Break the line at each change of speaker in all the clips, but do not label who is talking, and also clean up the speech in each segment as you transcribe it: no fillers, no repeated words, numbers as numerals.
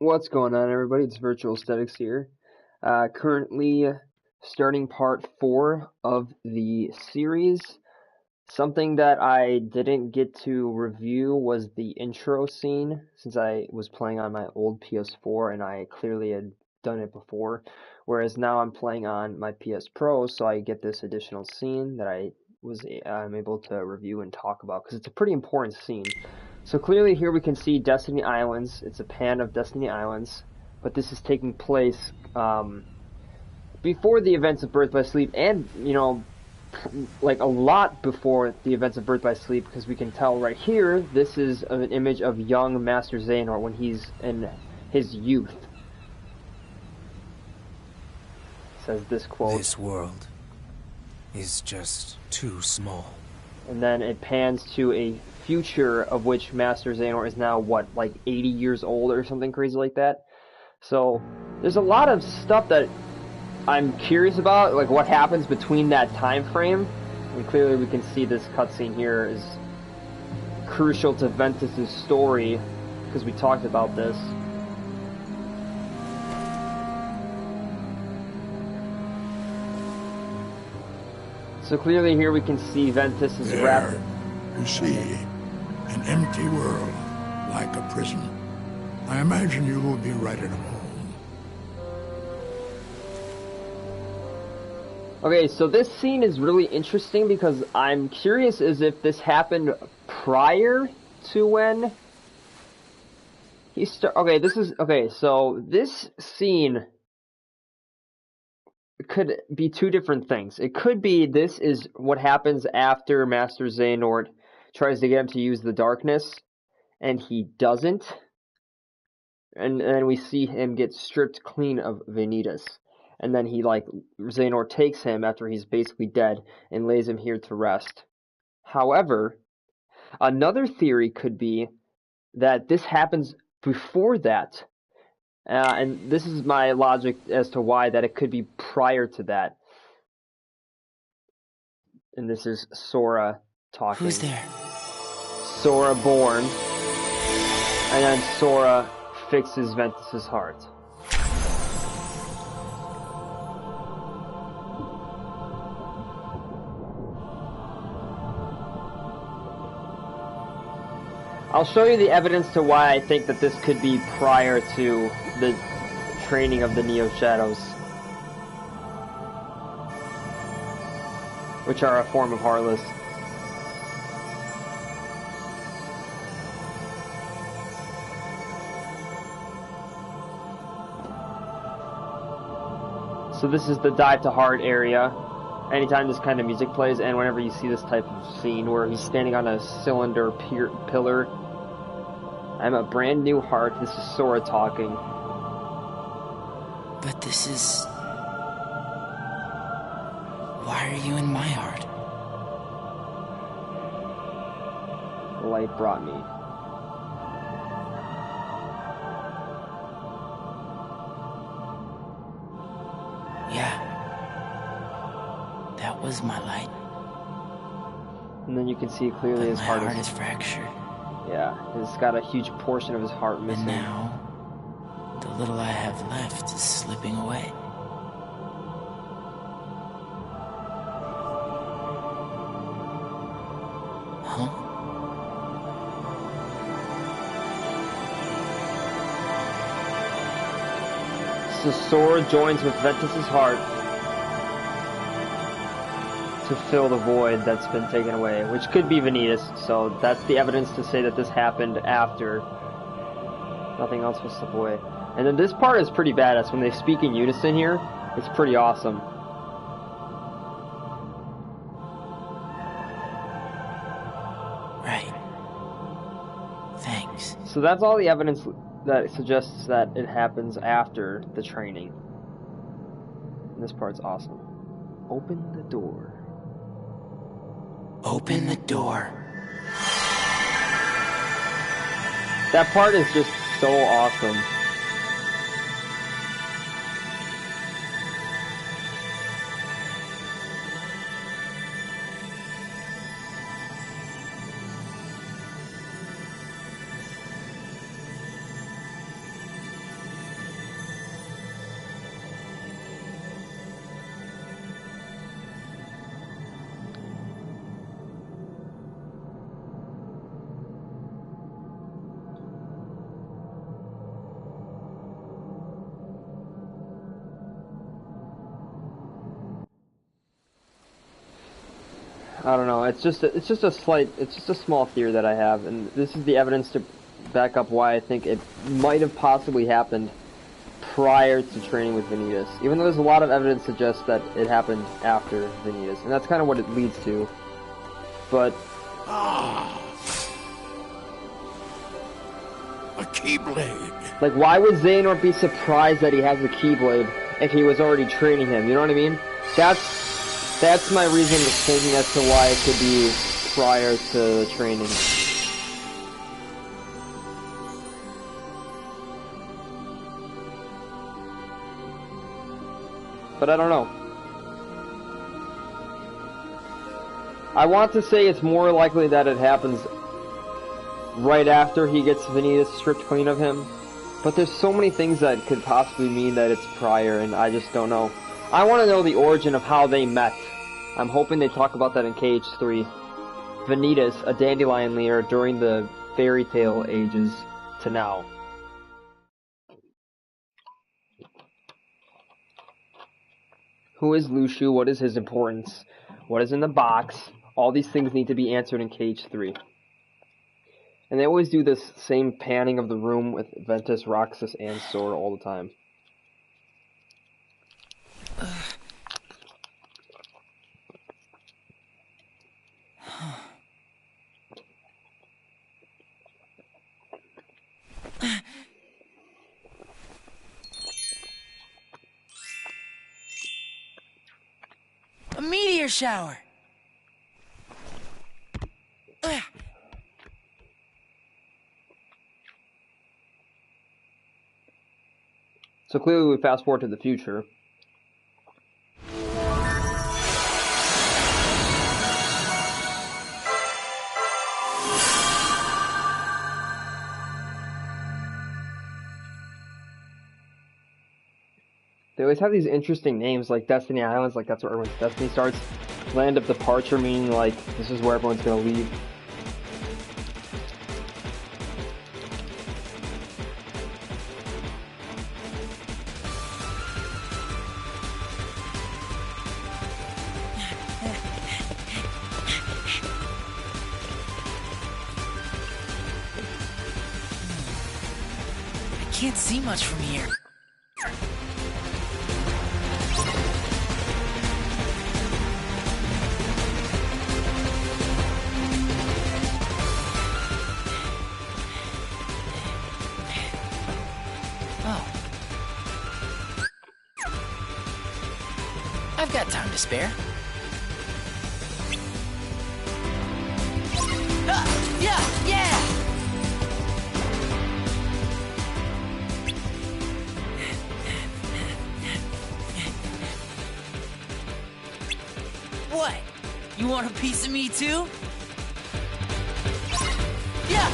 What's going on, everybody? It's Virtual Aesthetics here. Currently starting part 4 of the series. Something that I didn't get to review was the intro scene, since I was playing on my old PS4 and I clearly had done it before. Whereas now I'm playing on my PS Pro, so I get this additional scene that I'm able to review and talk about, because it's a pretty important scene. So clearly here we can see Destiny Islands. It's a pan of Destiny Islands, but this is taking place before the events of Birth by Sleep, and like a lot before the events of Birth by Sleep, because we can tell right here this is an image of young Master Xehanort when he's in his youth. It says this quote.
This world is just too small.
And then it pans to a future of which Master Xehanort is now, what, like 80 years old or something crazy like that? So, there's a lot of stuff that I'm curious about, like what happens between that time frame. And clearly we can see this cutscene here is crucial to Ventus's story, because we talked about this. So clearly here we can see Ventus is wrapped.
You see, an empty world, like a prison. I imagine you will be right at home.
Okay, so this scene is really interesting because I'm curious as if this happened prior to when he so this scene could be two different things. It could be this is what happens after Master Xehanort tries to get him to use the darkness, and he doesn't. And then we see him get stripped clean of Vanitas. And then Xehanort takes him after he's basically dead and lays him here to rest. However, another theory could be that this happens before that. And this is my logic as to why that it could be prior to that. And this is Sora talking.
Who's there?
Sora born. And then Sora fixes Ventus's heart. I'll show you the evidence to why I think that this could be prior to the training of the Neo Shadows, which are a form of Heartless. So this is the Dive to Heart area. Anytime this kind of music plays, and whenever you see this type of scene where he's standing on a cylinder pillar. I'm a brand new heart. This is Sora talking.
But this is... Why are you in my heart?
The light brought me.
Yeah. That was my light.
And then you can see clearly
But
his
my
heart
is fractured.
Yeah, it's got a huge portion of his heart missing.
And now, the little I have left is slipping away. Huh?
So Sora joins with Ventus's heart to fill the void that's been taken away, which could be Vanitas, so that's the evidence to say that this happened after. Nothing else will slip away. And then this part is pretty badass. When they speak in unison here, it's pretty awesome.
Right. Thanks.
So that's all the evidence that suggests that it happens after the training. And this part's awesome. Open the door.
Open the door.
That part is just so awesome. I don't know. It's just a small theory that I have, and this is the evidence to back up why I think it might have possibly happened prior to training with Vanitas. Even though there's a lot of evidence suggests that it happened after Vanitas, and that's kind of what it leads to. But
a Keyblade.
like, why would Xehanort be surprised that he has a Keyblade if he was already training him? You know what I mean? That's my reason of thinking as to why it could be prior to training. But I don't know. I want to say it's more likely that it happens right after he gets Vanitas stripped clean of him. But there's so many things that could possibly mean that it's prior, and I just don't know. I want to know the origin of how they met. I'm hoping they talk about that in KH3. Vanitas, a dandelion leader during the fairy tale ages to now. Who is Lushu? What is his importance? What is in the box? All these things need to be answered in KH3. And they always do this same panning of the room with Ventus, Roxas, and Sora all the time.
A meteor shower!
So clearly we fast forward to the future. They always have these interesting names, like Destiny Islands, like that's where everyone's destiny starts. Land of Departure, meaning like this is where everyone's gonna leave.
I can't see much from here. I've got time to spare. Yeah! What? You want a piece of me too? Yeah!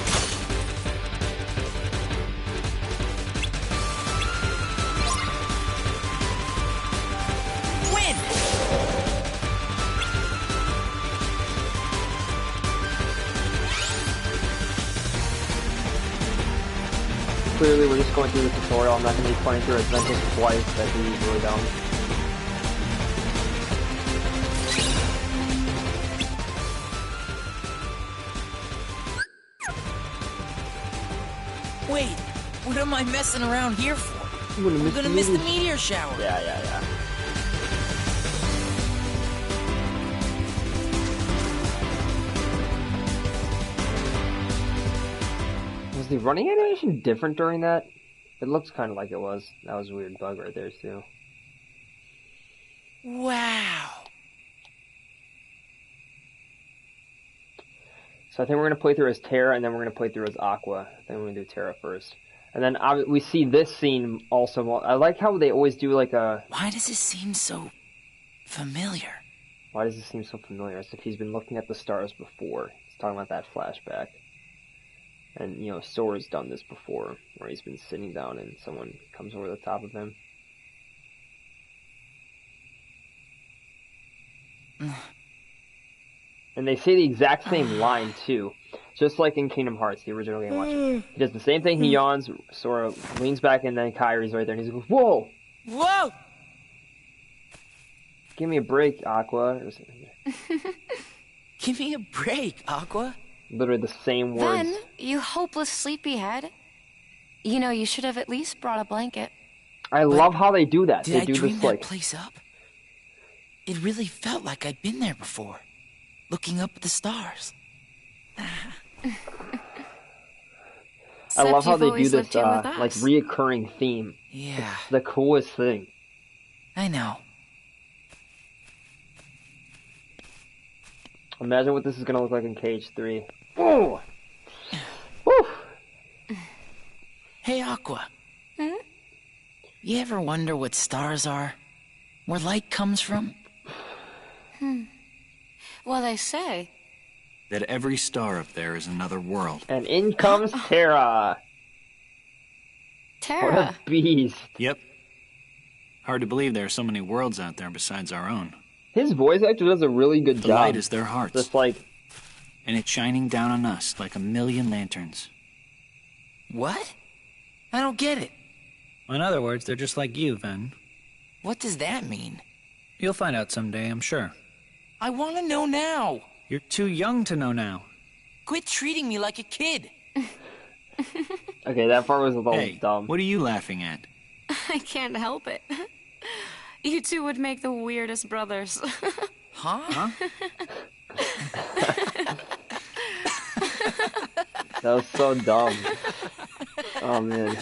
Clearly we're just going through the tutorial. I'm not going to be playing through Ventus twice. That'd be really dumb.
Wait, what am I messing around here for? I'm gonna miss the meteor shower.
Yeah. Was the running animation different during that? It looks kind of like it was. That was a weird bug right there, too.
Wow.
So I think we're going to play through as Terra, and then we're going to play through as Aqua. I think we're going to do Terra first. And then we see this scene also. I like how they always do like a...
Why does it seem so familiar?
Why does it seem so familiar? As if he's been looking at the stars before. He's talking about that flashback. And, you know, Sora's done this before, where he's been sitting down and someone comes over the top of him. And they say the exact same line, too. Just like in Kingdom Hearts, the original game. Watch it. He does the same thing, he yawns, Sora leans back, and then Kairi's right there, and he goes, "Whoa!
Whoa!
Give me a break, Aqua."
Give me a break, Aqua.
Literally the same words.
Then, you hopeless sleepyhead. You know, you should have at least brought a blanket.
I love how they do that.
Did
They
I
do
dream
this
that
like
place up? It really felt like I'd been there before, looking up at the stars.
I love how
you've
they do
always
this
lived here with
like
us.
reoccurring theme.
Yeah,
It's the coolest thing.
I know.
Imagine what this is gonna look like in Cage 3. Whoa! Woo!
Hey, Aqua. You ever wonder what stars are? Where light comes from?
Well, they say.
That every star up there is another world.
And in comes Terra. What
Tara.
a beast.
Yep. Hard to believe there are so many worlds out there besides our own.
His voice actor does a really good
The
job.
light is their hearts,
Just like,
and it's shining down on us like a million lanterns.
What? I don't get it.
In other words, they're just like you, Ven.
What does that mean?
You'll find out someday, I'm sure.
I want to know now.
You're too young to know now.
Quit treating me like a kid.
okay, that part was a little
Hey,
dumb.
what are you laughing at?
I can't help it. You two would make the weirdest brothers.
Huh?
That was so dumb. Oh man.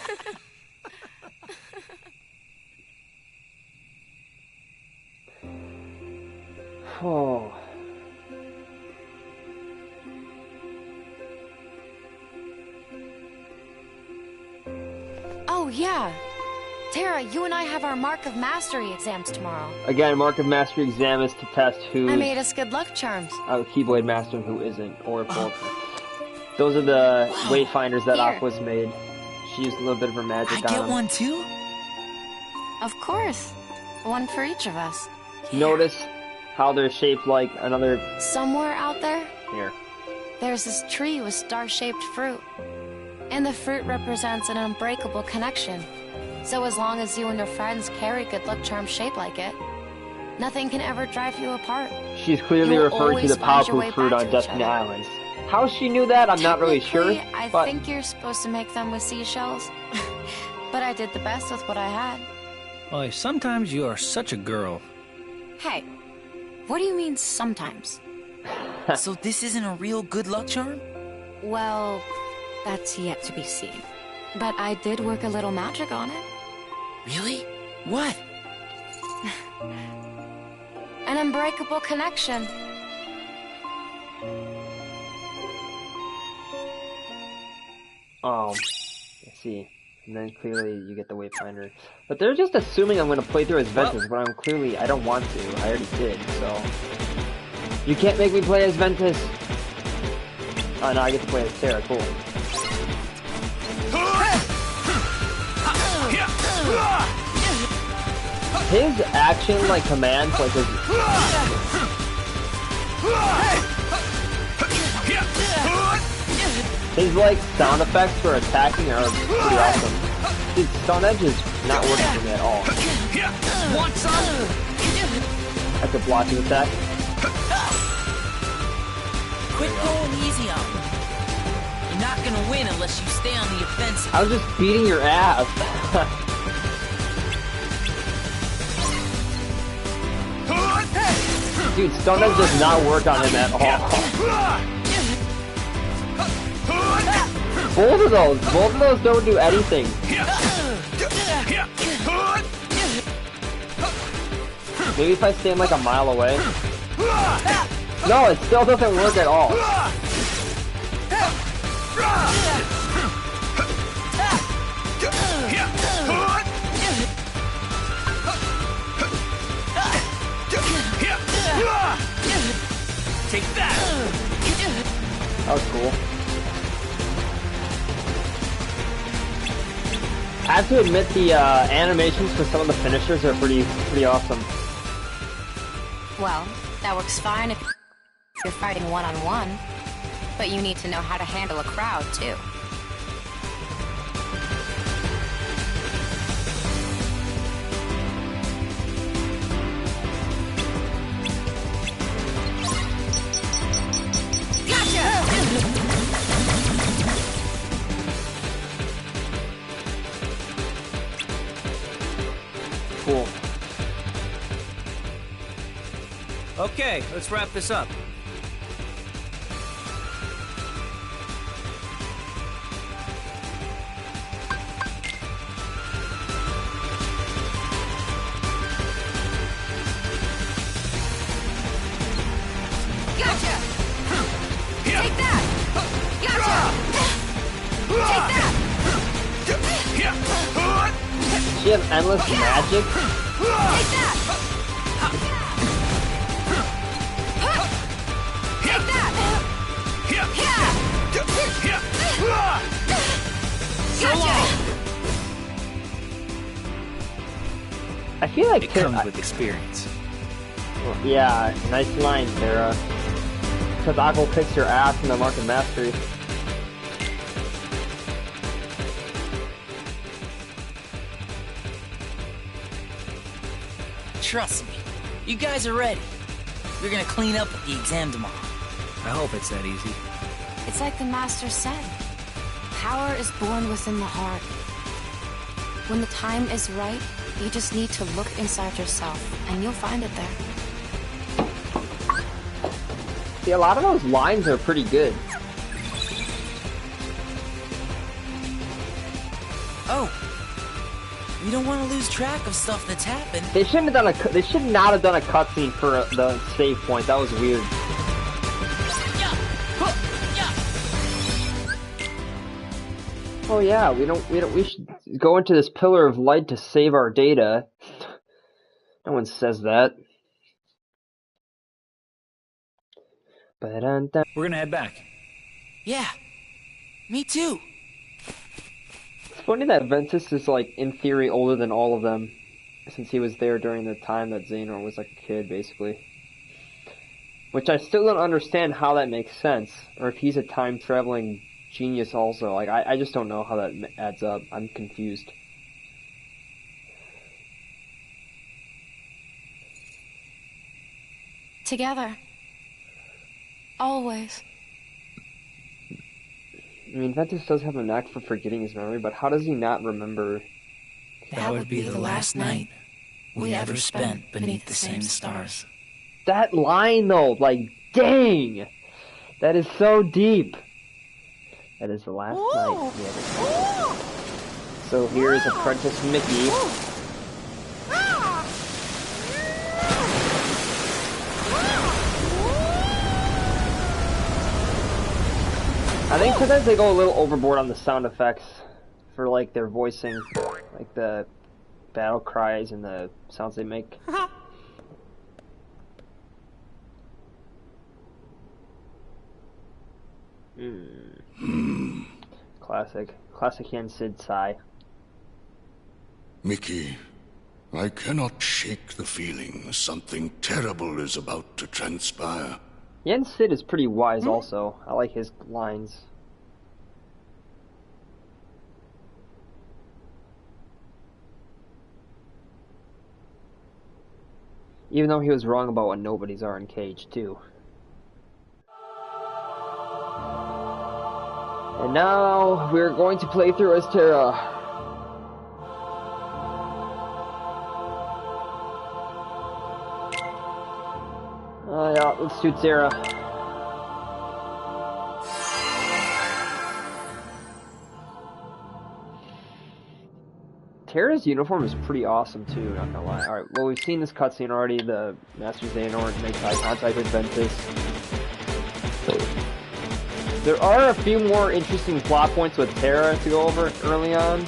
Oh.
Oh, yeah. Tara, you and I have our Mark of Mastery exams tomorrow.
Again, Mark of Mastery exam is to test who's
I made us good luck charms.
a Keyblade Master and who isn't, or both. Those are the wayfinders that
Here.
Aqua's made. She used a little bit of her magic
I
on
get
them.
one too?
Of course. One for each of us.
Notice how they're shaped like another...
Somewhere out there,
Here.
there's this tree with star-shaped fruit. And the fruit represents an unbreakable connection. So as long as you and your friends carry good luck charms shaped like it, nothing can ever drive you apart.
She's clearly
You will
referring to the
always find your way
powerful fruit
back
on
to each
Destiny
other.
Islands. How she knew that, I'm not really sure.
Technically, I
but
think you're supposed to make them with seashells. But I did the best with what I had.
Boy, sometimes you are such a girl.
Hey, what do you mean sometimes?
So this isn't a real good luck charm?
Well, that's yet to be seen. But I did work a little magic on it.
Really? What?
An unbreakable connection.
Let's see. And then clearly you get the Wayfinder. But they're just assuming I'm going to play through as Ventus, but I'm clearly, I don't want to. I already did, so... You can't make me play as Ventus! Oh, no, I get to play as Terra, cool. His action, like, commands, like, his... His, like, sound effects for attacking are pretty awesome. Dude, Stone Edge is not working for me at all.
Want some?
I could block his attack.
Quit going easy on me. You're not gonna win unless you stay on the offensive.
I was just beating your ass. Dude, Stone Edge does not work on him at all. Both of those don't do anything. Maybe if I stand like a mile away. No, it still doesn't work at all.
Take that!
That was cool. I have to admit the animations for some of the finishers are pretty awesome.
Well, that works fine if you're fighting one-on-one. But you need to know how to handle a crowd, too.
Okay, let's wrap this up.
Gotcha! Take that! Gotcha! Take that!
She has endless magic.
Take that! Take that! Gotcha!
I feel like
It comes with experience.
Yeah, nice line, Sarah. Because Aqua kicks your ass in the Mark of Mastery.
Trust me, you guys are ready. We're gonna clean up at the exam tomorrow.
I hope it's that easy.
It's like the Master said. Power is born within the heart. When the time is right, you just need to look inside yourself, and you'll find it there.
See, a lot of those lines are pretty good.
Oh, we don't want to lose track of stuff that's happened.
They shouldn't have done a. They should not have done a cutscene for the save point. That was weird. Oh yeah, we should go into this pillar of light to save our data. No one says that.
We're gonna head back.
Yeah, me too.
It's funny that Ventus is, like, in theory older than all of them, since he was there during the time that Xehanort was like a kid, basically. Which I still don't understand how that makes sense, or if he's a time-traveling genius also. Like, I just don't know how that adds up. I'm confused.
Together. Always.
I mean, Ventus does have a knack for forgetting his memory, but how does he not remember?
That would be the last night we ever spent beneath the same stars.
That line, though, like, dang! That is so deep. That is the last night we ever spent. So here is Apprentice Mickey. I think sometimes they go a little overboard on the sound effects for, like, their voicing, like the battle cries and the sounds they make. Classic Yen Sid sigh.
Mickey, I cannot shake the feeling something terrible is about to transpire.
Yen Sid is pretty wise also. I like his lines. Even though he was wrong about what nobodies are in Cage, too. And now, we're going to play through as Terra. Yeah, let's do Terra. Terra's uniform is pretty awesome too, not gonna lie. Alright, well we've seen this cutscene already, the Master Xehanort makes eye contact with Ventus. There are a few more interesting plot points with Terra to go over early on.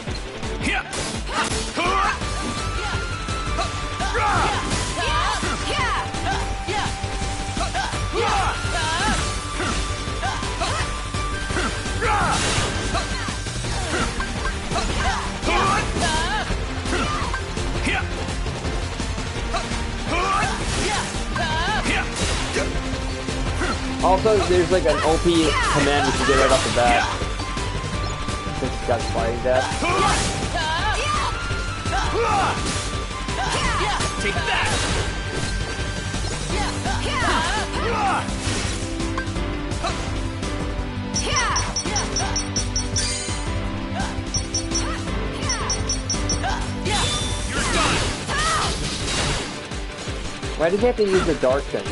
Also, there's like an OP command we can get right off the bat. Since it's got sliding dash.
Take that!
Why does he have to use the dark thing?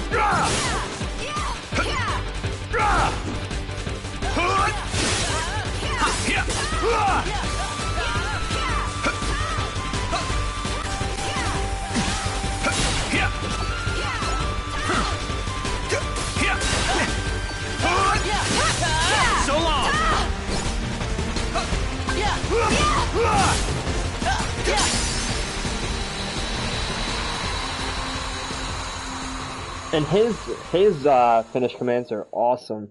So long!
And his finished commands are awesome.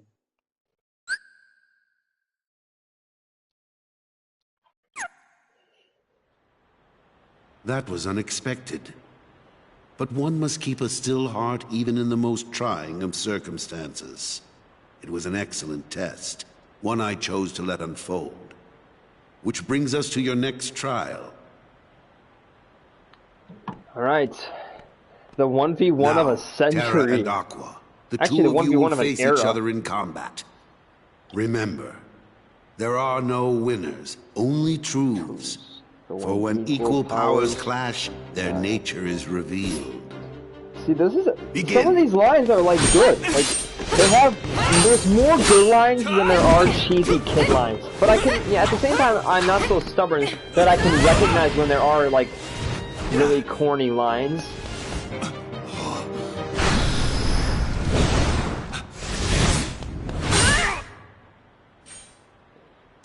That was unexpected. But one must keep a still heart even in the most trying of circumstances. It was an excellent test, one I chose to let unfold. Which brings us to your next trial.
Alright. The 1v1 of a century.
Terra and Aqua.
Actually,
Two
the
of you
1v1
will
of an
face
era.
each other in combat. Remember, there are no winners, only truths. For when equal powers clash, their nature is revealed.
See, this is
Begin.
some of these lines are like good. Like there's more good lines than there are cheesy kid lines. But I can, yeah, at the same time, I'm not so stubborn that I can recognize when there are like really corny lines.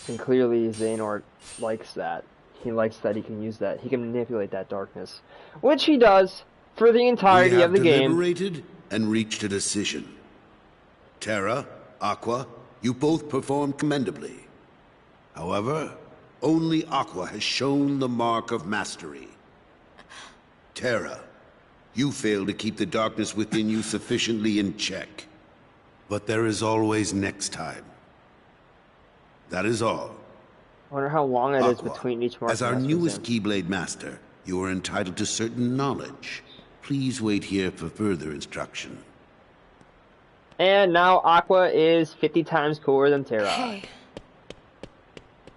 And clearly, Xehanort likes that. He likes that he can use that. He can manipulate that darkness, which he does for the entirety of the game.
We have deliberated and reached a decision. Terra, Aqua, you both performed commendably. However, only Aqua has shown the mark of mastery. Terra, you failed to keep the darkness within you sufficiently in check. But there is always next time. That is all.
I wonder how long it is
Aqua,
between each mark.
as our newest Keyblade Master, you are entitled to certain knowledge. Please wait here for further instruction.
And now Aqua is 50 times cooler than Terra.
Hey.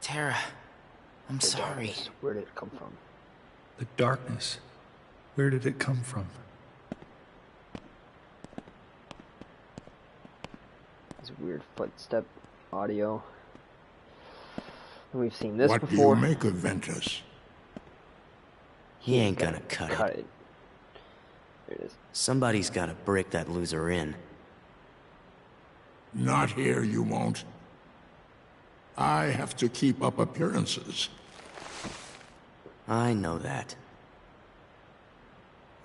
Terra, I'm
The
sorry.
darkness, where did it come from?
The darkness. Where did it come from?
This weird footstep audio. We've seen this
What
before.
do you make of Ventus?
He ain't gonna cut it.
it. There it is.
Somebody's gotta break that loser in.
Not here, you won't. I have to keep up appearances.
I know that.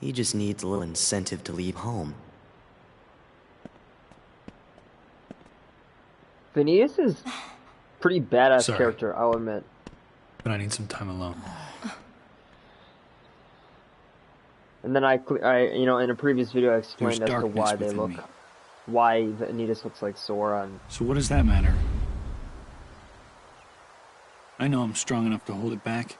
He just needs a little incentive to leave home.
Phineas is pretty badass
Sorry.
character, I'll admit.
But I need some time alone.
And then I you know, in a previous video, I explained
There's
as to
darkness
why they
within
look,
me.
why Vanitas looks like Sora. And
So what does that matter? I know I'm strong enough to hold it back.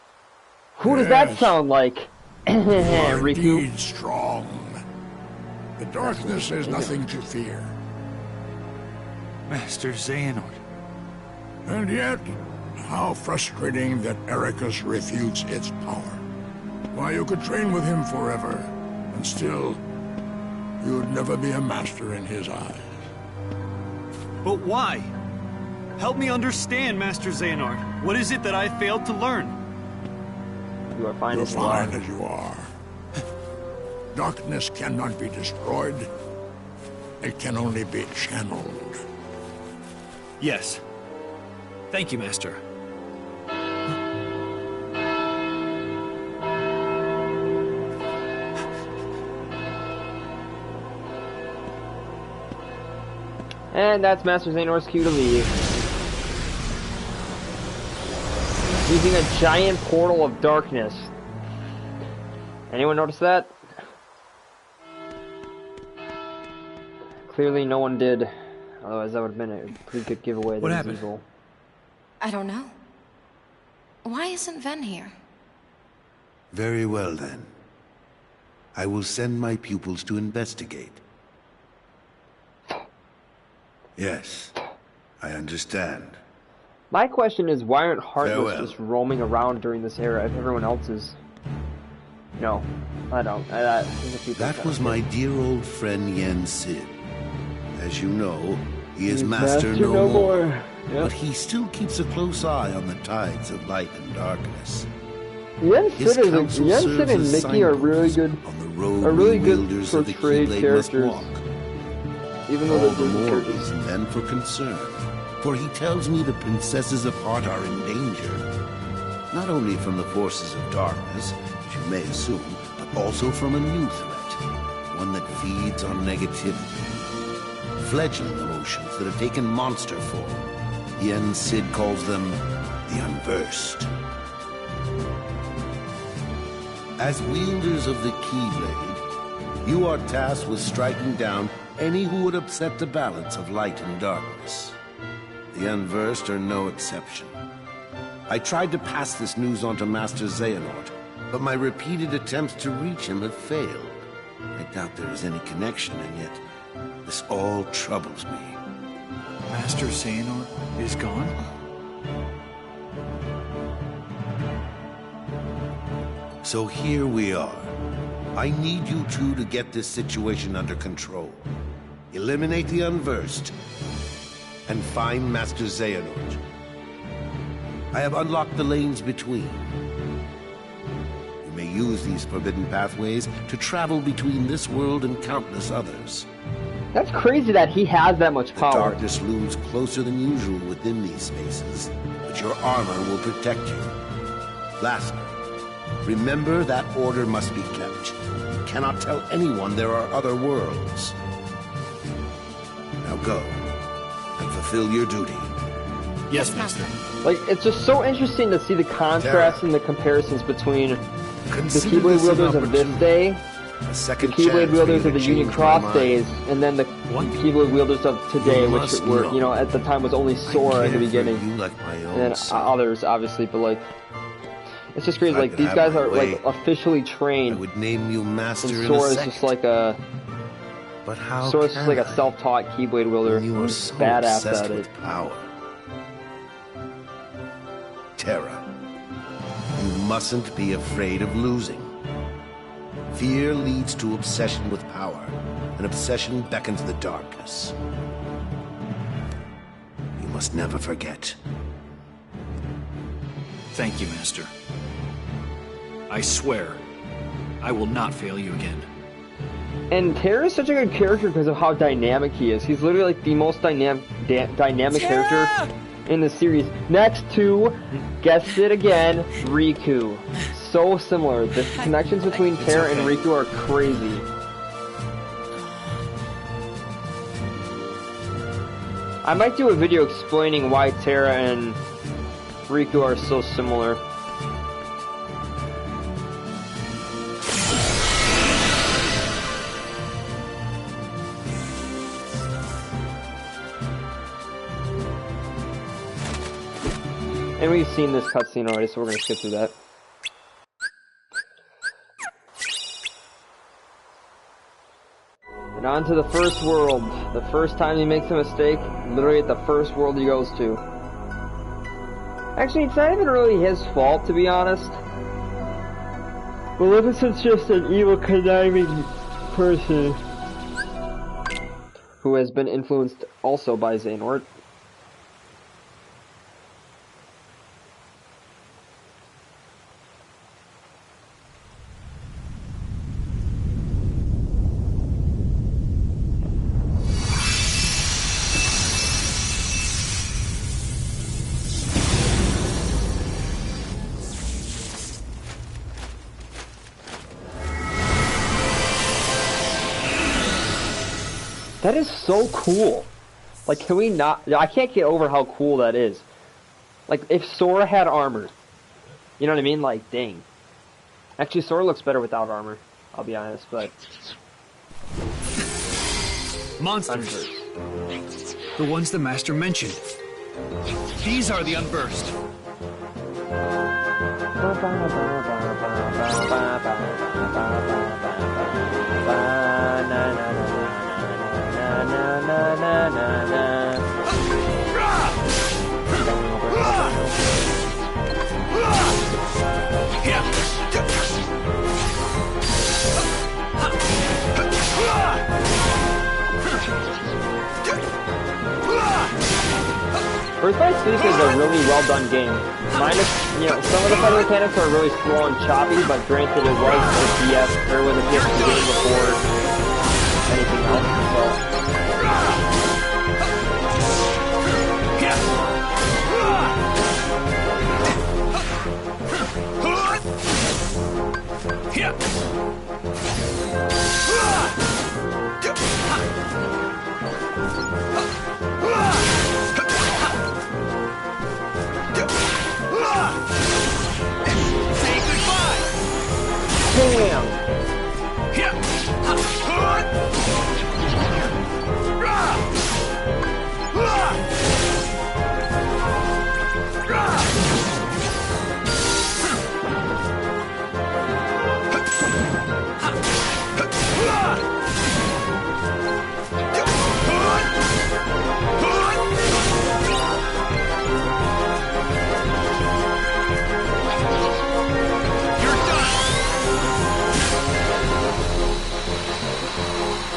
who does that
Yes.
sound like?
You are
Riku.
indeed strong. The darkness is nothing to fear.
Master Xehanort.
And yet, how frustrating that Ericus refutes its power. Why, you could train with him forever, and still, you'd never be a master in his eyes.
But why? Help me understand, Master Xehanort. What is it that I failed to learn?
You are fine
You're
as you are.
fine as you are. Darkness cannot be destroyed. It can only be channeled.
Yes. Thank you, Master.
And that's Master Xehanort's cue to leave. Using a giant portal of darkness. Anyone notice that? Clearly no one did. Otherwise that would have been a pretty good giveaway
What
that
happened?
he's evil.
I don't know. Why isn't Ven here?
Very well, then. I will send my pupils to investigate. Yes, I understand.
My question is, why aren't Heartless
Farewell.
just roaming around during this era if everyone else is? No, I don't.
That was my dear old friend Yen Sid. As you know, he is Master no more. Yep. But he still keeps a close eye on the tides of light and darkness.
Yen Sid and Mickey are really good.
On the road
are really good
wielders of the
portrayed
Keyblade
characters.
must walk.
Even though
All
they're
the more
characters.
reason then for concern, for he tells me the princesses of heart are in danger, not only from the forces of darkness, as you may assume, but also from a new threat, one that feeds on negativity. Fledgling emotions that have taken monster form. Yen Sid calls them the Unversed. As wielders of the Keyblade, you are tasked with striking down any who would upset the balance of light and darkness. The Unversed are no exception. I tried to pass this news on to Master Xehanort, but my repeated attempts to reach him have failed. I doubt there is any connection, and yet this all troubles me.
Master Xehanort is gone?
So here we are. I need you two to get this situation under control. Eliminate the Unversed, and find Master Xehanort. I have unlocked the lanes between. You may use these forbidden pathways to travel between this world and countless others.
That's crazy that he has that much
The
power.
darkness looms closer than usual within these spaces, but your armor will protect you. Lastly, remember that order must be kept. You cannot tell anyone there are other worlds. Now go, and fulfill your duty.
Yes, Master.
Like, it's just so interesting to see the contrast and the comparisons between the
Consider
Keyblade
this an
wielders of this
opportunity.
day,
A
the
second
Keyblade
chance for
wielders
you
of the
to
Union
change
Cross
my mind.
days, and then the Keyblade wielders of today,
You
which
must
were,
know.
you know, at the time was only
I
Sora in the
care for
beginning,
you like my own
and then
son.
others, obviously, but like, it's just crazy.
If I
Like,
could
these
have
guys
my
are
way,
like officially
I
trained,
would name you master
and
in a
Sora's
second.
just like a
But how
Sora's just
can
like a
I
self-taught Keyblade wielder
when you are
who's
so
badass
obsessed
at it.
with power? Terra, you mustn't be afraid of losing. Fear leads to obsession with power, and obsession beckons the darkness. You must never forget.
Thank you, Master. I swear, I will not fail you again.
And Terra is such a good character because of how dynamic he is. He's literally like the most dynamic character in the series. Next to, guessed it again, Riku. So similar. The connections between Terra and Riku are crazy. I might do a video explaining why Terra and Riku are so similar. And we've seen this cutscene already, so we're gonna skip through that. And on to the first world. The first time he makes a mistake, literally at the first world he goes to. Actually, it's not even really his fault, to be honest. Maleficent's just an evil, conniving person who has been influenced also by Xehanort. That is so cool. Like, can we not... I can't get over how cool that is. Like, if Sora had armor. You know what I mean? Like, dang. Actually, Sora looks better without armor. I'll be honest, but...
Monsters. The ones the Master mentioned. These are the Unversed.
First by Sleep is a really well done game. Minus, some of the fighting mechanics are really slow and choppy, but granted it was a PS, or it was a PS2 game before anything else, so.
Say goodbye!
Damn!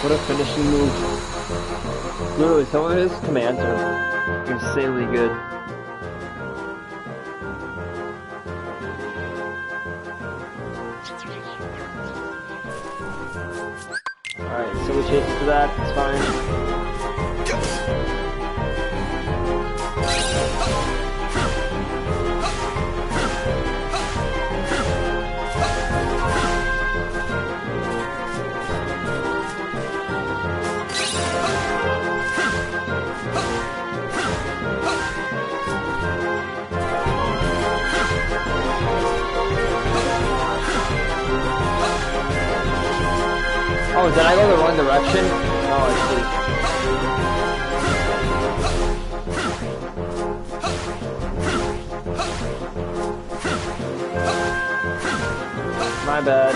What a finishing move. Literally, some of his commands are insanely good. Alright, so we chase to that, it's fine. Oh, did I go the wrong direction? Oh, I see. My bad.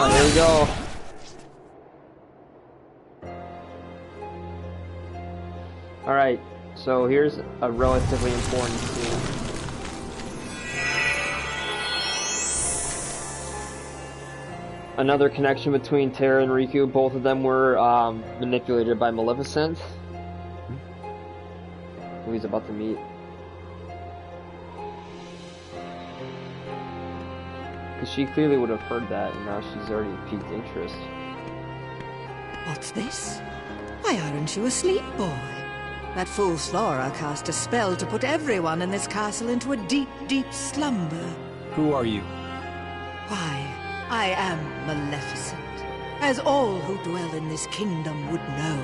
Here we go. Alright, so here's a relatively important scene. Another connection between Terra and Riku. Both of them were manipulated by Maleficent, who he's about to meet. She clearly would have heard that, and now she's already piqued interest.
What's this? Why aren't you asleep, boy? That fool Slora cast a spell to put everyone in this castle into a deep, deep slumber.
Who are you?
Why, I am Maleficent, as all who dwell in this kingdom would know.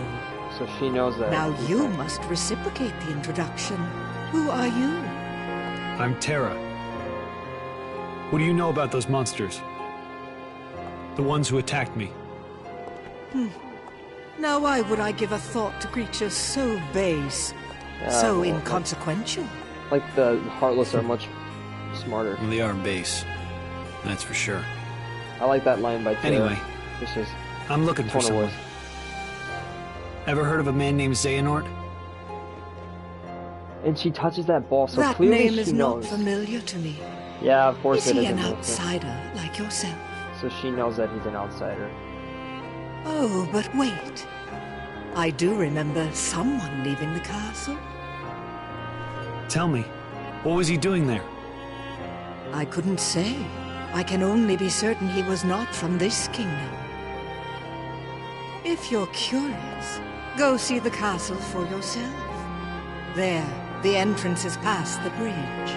So she knows that.
Now you must reciprocate the introduction. Who are you?
I'm Terra. What do you know about those monsters? The ones who attacked me?
Now why would I give a thought to creatures so base, so inconsequential?
Like the Heartless are much smarter.
Well, they are base. That's for sure.
I like that line by Terra.
Anyway, I'm looking for someone. Ever heard of a man named Xehanort?
And she touches that ball, so
that
clearly
name is
she knows.
not familiar to me.
Yeah, of course it
is. Is he
isn't.
an outsider like yourself?
So she knows that he's an outsider.
Oh, but wait. I do remember someone leaving the castle.
Tell me, what was he doing there?
I couldn't say. I can only be certain he was not from this kingdom. If you're curious, go see the castle for yourself. There, the entrance is past the bridge.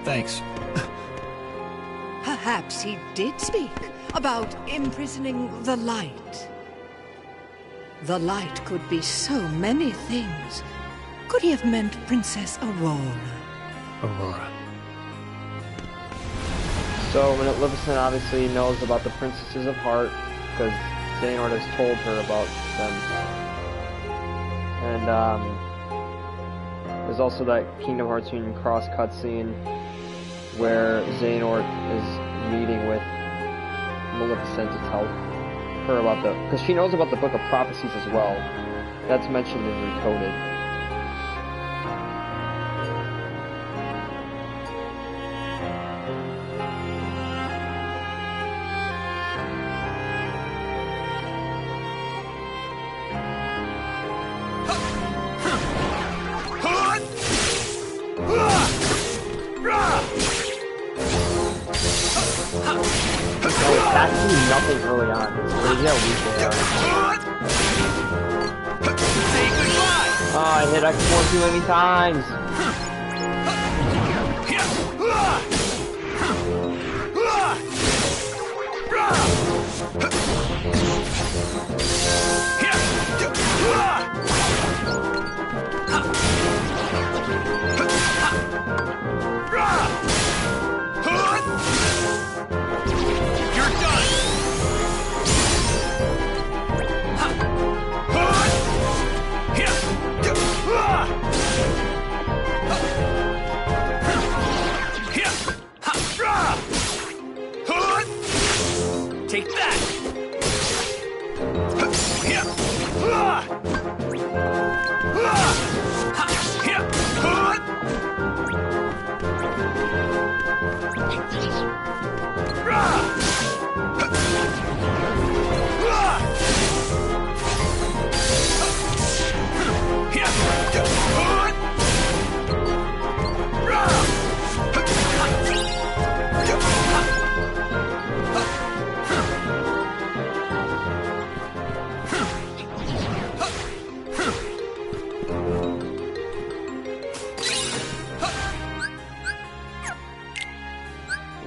Thanks.
Perhaps he did speak about imprisoning the light. The light could be so many things. Could he have meant Princess Aurora?
Aurora.
So Maleficent obviously knows about the Princesses of Heart, because Xehanort has told her about them. And there's also that Kingdom Hearts Union Cross cutscene where Xehanort is meeting with Maleficent to tell her about because she knows about the Book of Prophecies as well. That's mentioned in Recoded. Nothing early on. It's crazy how weak they are. Oh, I hit X4 too many times.
Take that!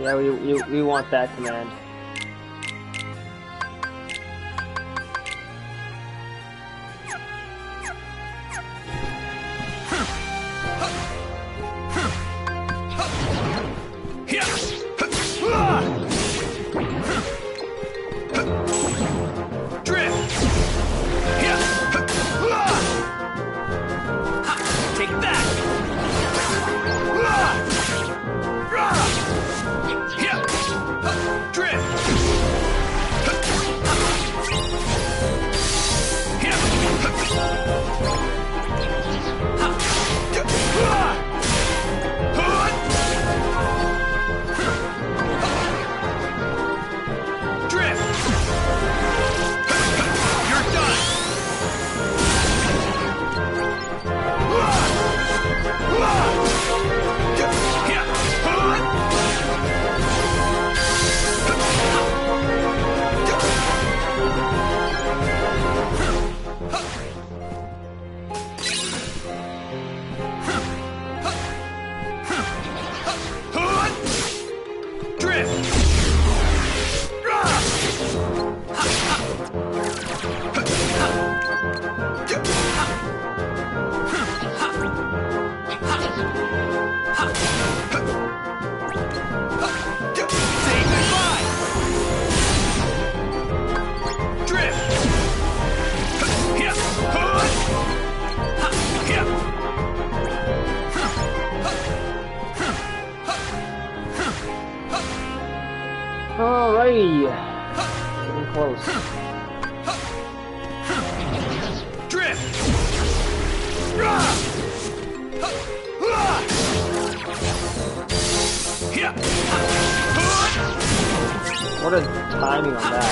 Yeah, we want that command. Alrighty, getting close.
Drift.
What a timing on that.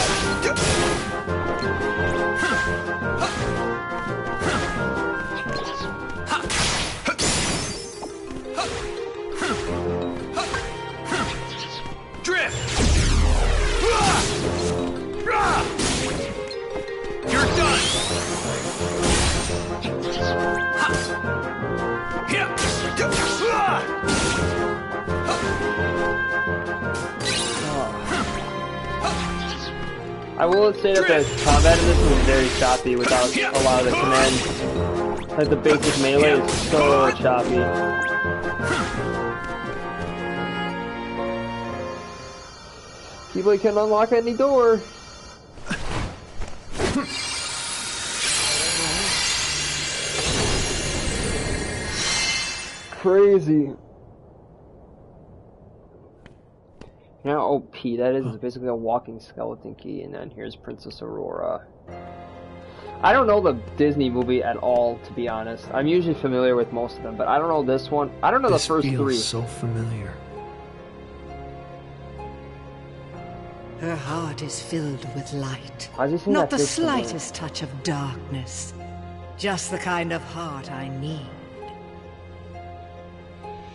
I will say that the combat in this was very choppy without a lot of the commands. Like the basic melee is so choppy. Keyblade can unlock any door. Crazy. Now OP, that is basically a walking skeleton key, and then here's Princess Aurora. I don't know the Disney movie at all, to be honest. I'm usually familiar with most of them, but I don't know this one. I don't know the first three.
This feels so familiar.
Her heart is filled with light.
that
Not the
this familiar?
slightest touch of darkness. Just the kind of heart I need.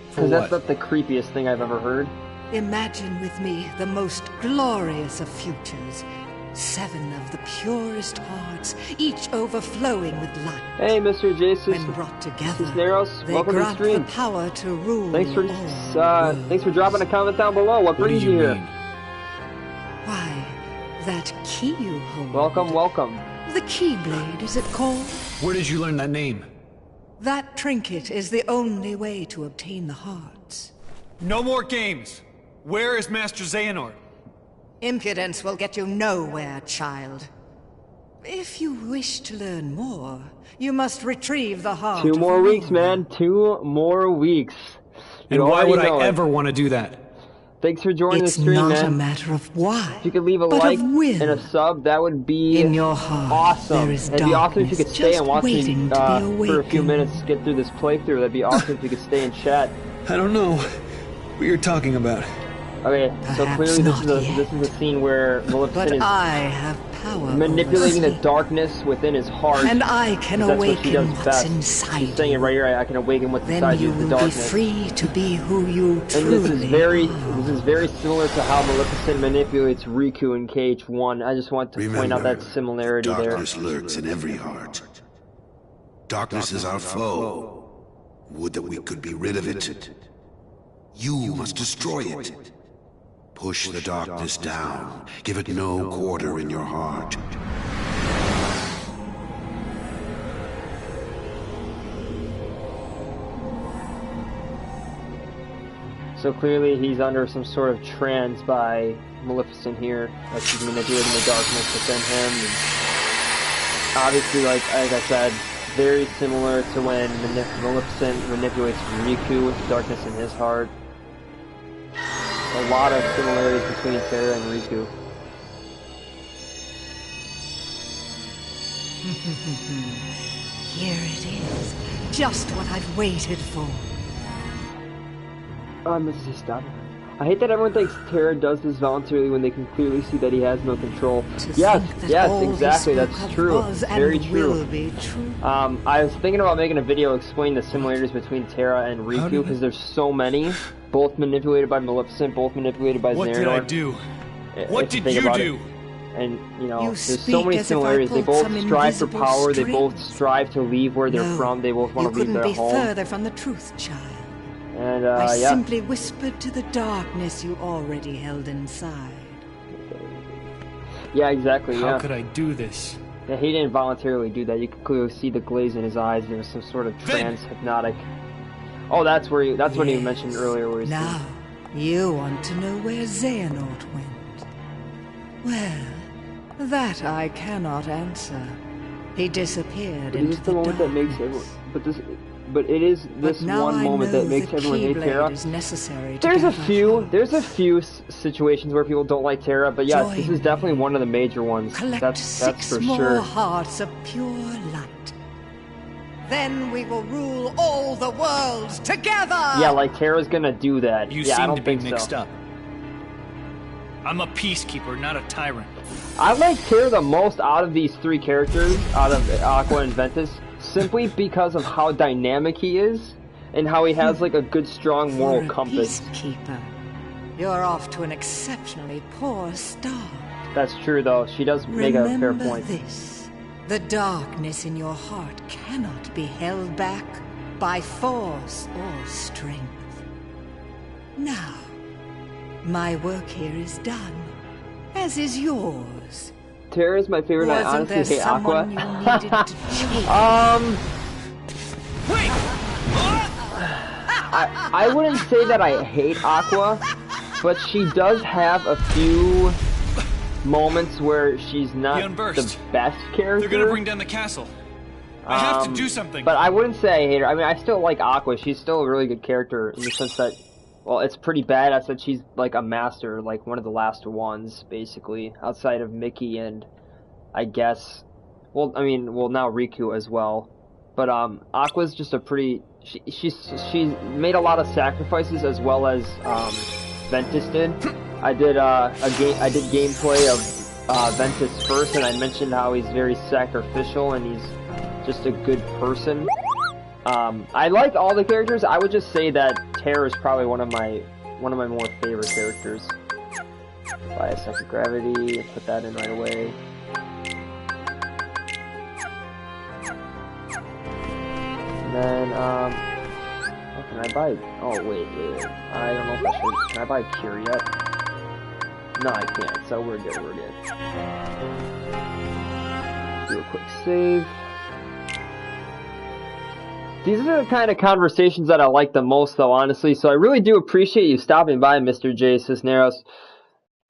Because that's not the creepiest thing I've ever heard.
Imagine with me the most glorious of futures. 7 of the purest hearts, each overflowing with light.
Hey, Mr. Jason.
When brought together,
Cisneros,
they
welcome to the
grant
stream.
the power to rule
Thanks for
all
thanks for dropping a comment down below. What brings you here?
Why, that key you hold.
Welcome, welcome.
The Keyblade, is it called?
Where did you learn that name?
That trinket is the only way to obtain the hearts.
No more games! Where is Master Xehanort?
Impudence will get you nowhere, child. If you wish to learn more, you must retrieve the heart.
2 more weeks, man. 2 more weeks.
And why would I ever want to do that?
Thanks for joining the stream, man.
It's not a matter of why.
If you could leave a like and a sub, that would be
in your heart,
awesome.
There is
It'd be awesome if you could stay and watch me
for
a few minutes get through this playthrough. That'd be awesome if you could stay and chat.
I don't know what you're talking about.
Okay, so
Perhaps
clearly this is a scene where Maleficent
But
is
I have power
manipulating the
over
darkness within his heart.
And I can
that's what she does
awaken what's
best.
inside
She's saying it right here. I can awaken what's
Then
inside
you
you, the
will
darkness.
be free to be who you
And
truly
this is very similar to how Maleficent manipulates Riku in KH1. I just want to point out that similarity there.
Darkness lurks in every heart. Darkness is our foe. Would that we could be rid of it. You must destroy it. Push the darkness down. Give it no quarter in your heart.
So clearly he's under some sort of trance by Maleficent here, like she's manipulating the darkness within him. And obviously, like I said, very similar to when Maleficent manipulates Riku with the darkness in his heart. A lot of similarities between Terra and Riku.
Here it is. Just what I've waited for.
Oh, Mrs. Stop. I hate that everyone thinks Terra does this voluntarily when they can clearly see that he has no control. Yes, exactly, that's true. Very true. I was thinking about making a video explaining the similarities between Terra and Riku, because there's so many. Both manipulated by Maleficent, both manipulated by Xehanort.
What did I do? What did you do?
And, you know, there's so many similarities. They both strive for power, they both strive to leave where they're from, they both want to leave their home.
You couldn't be further from the truth, child.
And,
I
yeah.
simply whispered to the darkness you already held inside.
Yeah, exactly,
How could I do this?
Yeah, he didn't voluntarily do that. You could clearly see the glaze in his eyes. There was some sort of hypnotic. Oh, that's where what he mentioned earlier. Where
now, you want to know where Xehanort went. Well, that I cannot answer. He disappeared into the darkness.
That makes everyone, but it is this one moment that makes everyone hate Terra. There's a few situations where people don't like Terra, but yes, this is definitely one of the major ones. That's for sure.
Hearts of pure light. Then we will rule all the worlds together.
Yeah, like Terra's gonna do that.
You
I
seem
don't
to be
think
mixed
so.
up. I'm a peacekeeper, not a tyrant.
I like Terra the most out of these 3 characters, out of Aqua and Ventus, simply because of how dynamic he is, and how he has like a good, strong moral compass.
Peacekeeper, you're off to an exceptionally poor start.
That's true, though. She does make a fair point.
This: the darkness in your heart cannot be held back by force or strength. Now, my work here is done, as is yours.
Terra is my favorite. I honestly hate Aqua.
Wait!
I wouldn't say that I hate Aqua, but she does have a few moments where she's not the best character.
They're gonna bring down the castle. I have to do something.
But I wouldn't say I hate her. I mean, I still like Aqua. She's still a really good character in the sense that well, it's pretty badass that she's like a master, like one of the last ones, basically, outside of Mickey and I guess, well, I mean, well now Riku as well. But Aqua's just a pretty. She made a lot of sacrifices as well as Ventus did. I did gameplay of Ventus first, and I mentioned how he's very sacrificial and he's just a good person. I like all the characters. I would just say that Terra is probably one of my more favorite characters. By a second gravity, put that in right away. And then what can I buy? Oh wait. I don't know if I should. Can I buy a cure yet? No, I can't. So we're good. Do a quick save. These are the kind of conversations that I like the most, though, honestly. So I really do appreciate you stopping by, Mr. J. Cisneros.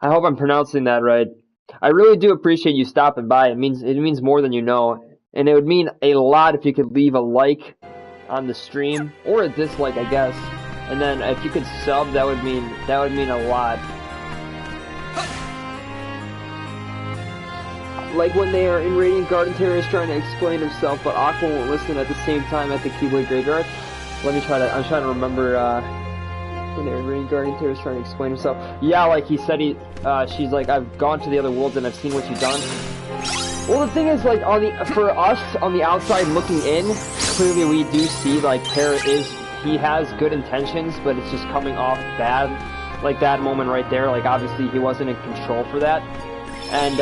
I hope I'm pronouncing that right. I really do appreciate you stopping by. It means more than you know, and it would mean a lot if you could leave a like on the stream or a dislike, I guess. And then if you could sub, that would mean a lot. Like when they are in Radiant Garden, Terra is trying to explain himself, but Aqua won't listen at the same time at the Keyblade Graveyard. I'm trying to remember, when they're in Radiant Garden, Terra is trying to explain himself. Yeah, like he said, she's like, I've gone to the other worlds and I've seen what you've done. Well, the thing is, like, for us, on the outside looking in, clearly we do see, like, Terra he has good intentions, but it's just coming off bad. Like that moment right there, like, obviously he wasn't in control for that. And,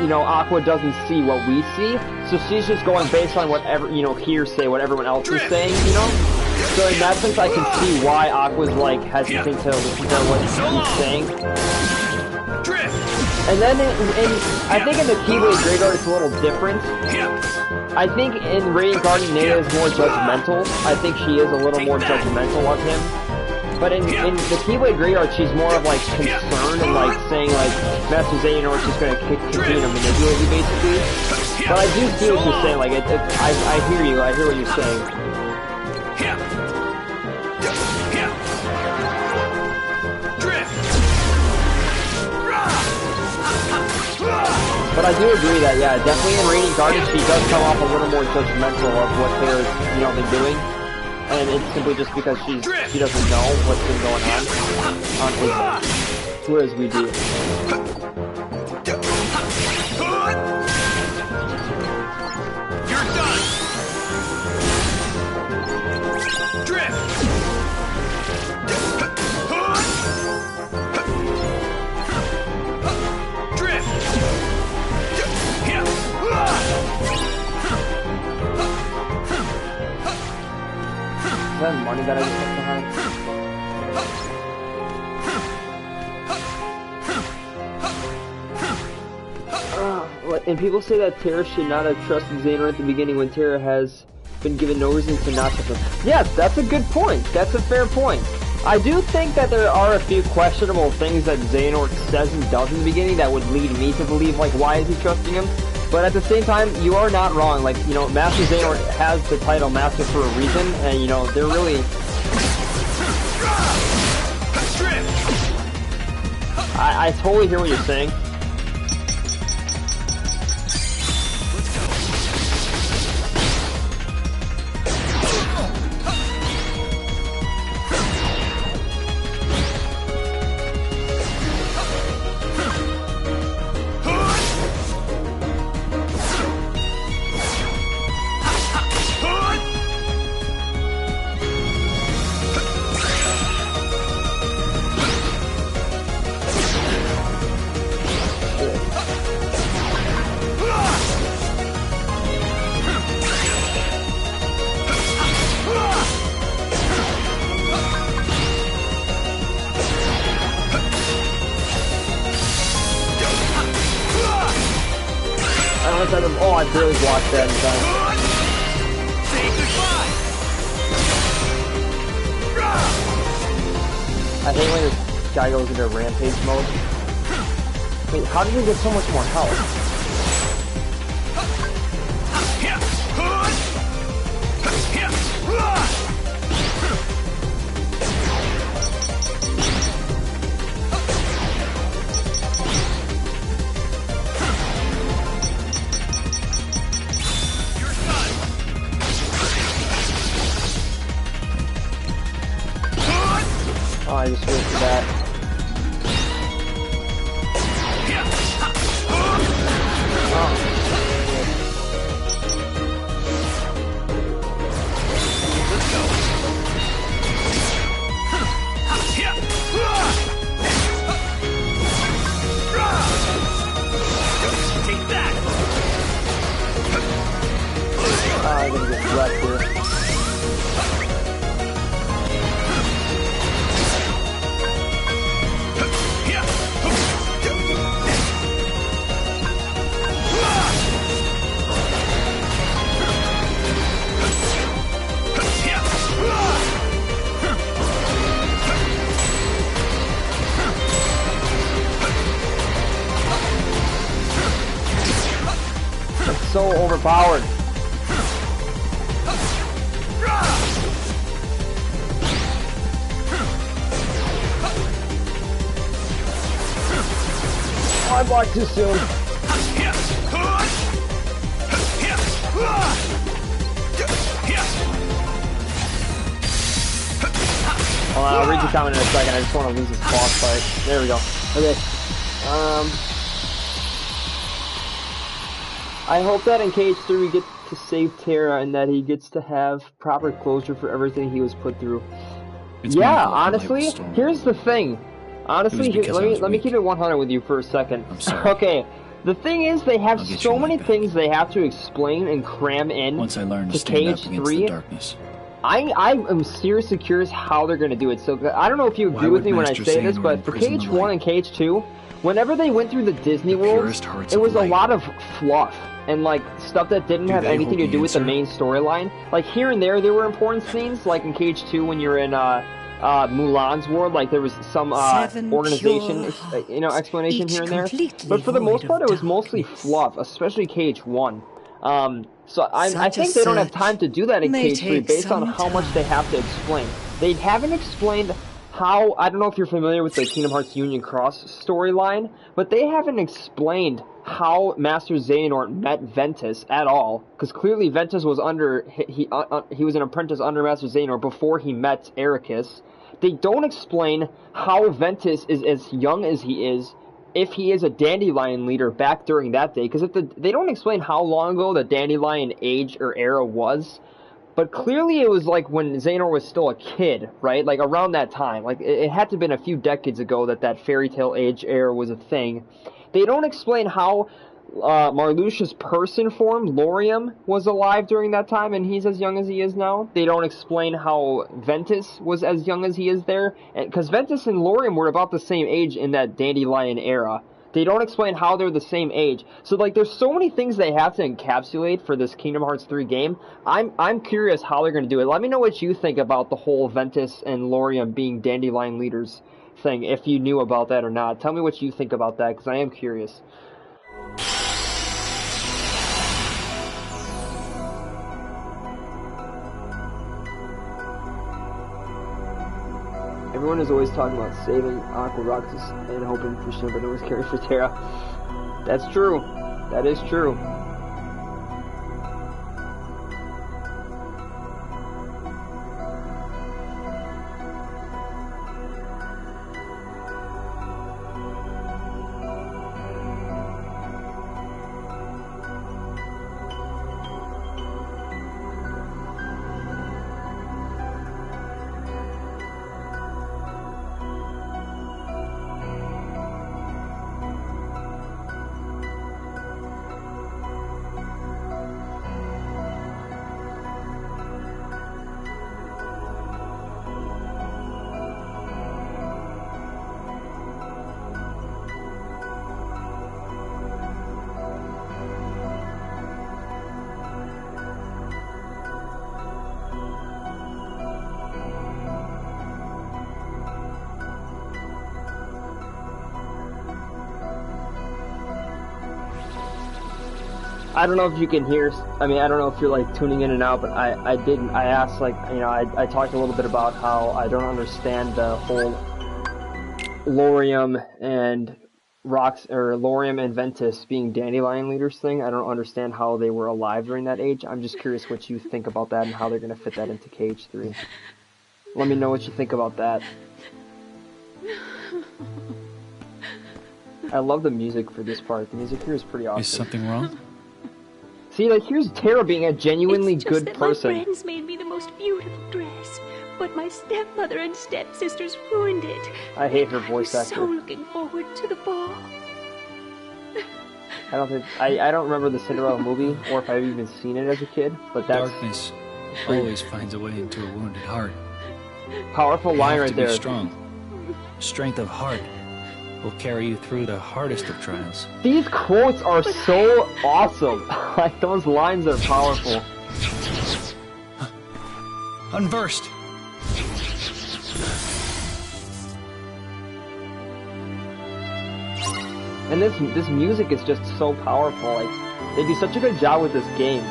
you know, Aqua doesn't see what we see, so she's just going based on whatever, you know, hearsay, what everyone else is saying, you know? So in that sense, I can see why Aqua's, like, hesitant to listen to what he's saying. And then, I think in the Keyblade Graveyard it's a little different. I think in Radiant Garden, Nea is more judgmental. I think she is a little more judgmental of him. But in the Keyblade Graveyard, she's more of, like, concerned and, like, saying, like, Master Xehanort's just gonna continue to manipulate you, basically. But I do see what you're saying, like, I hear you, I hear what you're saying. But I do agree that, yeah, definitely in Radiant Garden, she does come off a little more judgmental of what they're, you know, been doing. And it's simply just because she doesn't know what's been going on his end, whereas we do.
You're done. Drift. Drift.
Is that money that I just left behind? And people say that Terra should not have trusted Xehanort at the beginning when Terra has been given no reason to not trust him. Yes, that's a good point. That's a fair point. I do think that there are a few questionable things that Xehanort says and does in the beginning that would lead me to believe, like, why is he trusting him? But at the same time, you are not wrong. Like, you know, Master Xehanort has the title Master for a reason, and, you know, they're really... I totally hear what you're saying. Oh, I barely blocked that in time. I hate when this guy goes into rampage mode. Wait, how did he get so much more health? Oh, I just wasted that. I'm gonna get wrecked here. It's so overpowered. I blocked too soon. Hold on, I'll read your comment in a second. I just want to lose this boss fight. There we go. Okay. I hope that in Cage 3 we get to save Terra and that he gets to have proper closure for everything he was put through. Yeah, honestly, here's the thing. Honestly, let me keep it 100 with you for a second.
I'm sorry.
Okay, the thing is, they have so many things they have to explain and cram in
Once I learn
to Cage 3. I am seriously curious how they're going to do it. So I don't know if you agree with me when I say this, but for Cage 1 and Cage 2, whenever they went through the Disney worlds, it was a lot of fluff and like stuff that didn't have anything to do with the main storyline. Like here and there were important scenes, like in Cage 2 when you're in Mulan's world, like there was some organization, explanation here and there. But for the most part, it was mostly fluff, especially Cage 1. So I think they don't have time to do that in Cage 3 based on how much they have to explain. They haven't explained how, I don't know if you're familiar with the Kingdom Hearts Union Cross storyline, but they haven't explained how Master Xehanort met Ventus at all, because clearly Ventus was he was an apprentice under Master Xehanort before he met Ericus. They don't explain how Ventus is as young as he is, if he is a Dandelion leader back during that day, because they don't explain how long ago the Dandelion age or era was, but clearly it was like when Xehanort was still a kid, right? Like around that time. Like it had to have been a few decades ago that fairy tale age era was a thing. They don't explain how Marluxia's person form, Lauriam, was alive during that time and he's as young as he is now. They don't explain how Ventus was as young as he is there, because Ventus and Lauriam were about the same age in that Dandelion era. They don't explain how they're the same age. So like there's so many things they have to encapsulate for this Kingdom Hearts 3 game. I'm curious how they're going to do it. Let me know what you think about the whole Ventus and Lauriam being Dandelion leaders thing, if you knew about that or not. Tell me what you think about that, because I am curious. Everyone is always talking about saving Aqua Roxas and hoping for Shin, but no one's caring for Terra. That's true. That is true. I don't know if you can hear, I don't know if you're like tuning in and out, but I asked, like, I talked a little bit about how I don't understand the whole Lauriam and Lauriam and Ventus being Dandelion leaders thing. I don't understand how they were alive during that age. I'm just curious what you think about that and how they're going to fit that into Cage 3. Let me know what you think about that. I love the music for this part. The music here is pretty awesome.
Is something wrong?
See, like, here's Tara being a genuinely
it's just
good
that
person.
My friends made me the most beautiful dress, but my stepmother and stepsisters ruined it.
I hate her voice actor.
I'm so looking forward to the ball.
I don't remember the Cinderella movie, or if I've even seen it as a kid, but that's...
Darkness always finds a way into a wounded heart.
Powerful line right there.
Be strong. Strength of heart will carry you through the hardest of trials.
These quotes are so awesome. Like, those lines are powerful.
Unversed.
And this music is just so powerful. Like, they do such a good job with this game.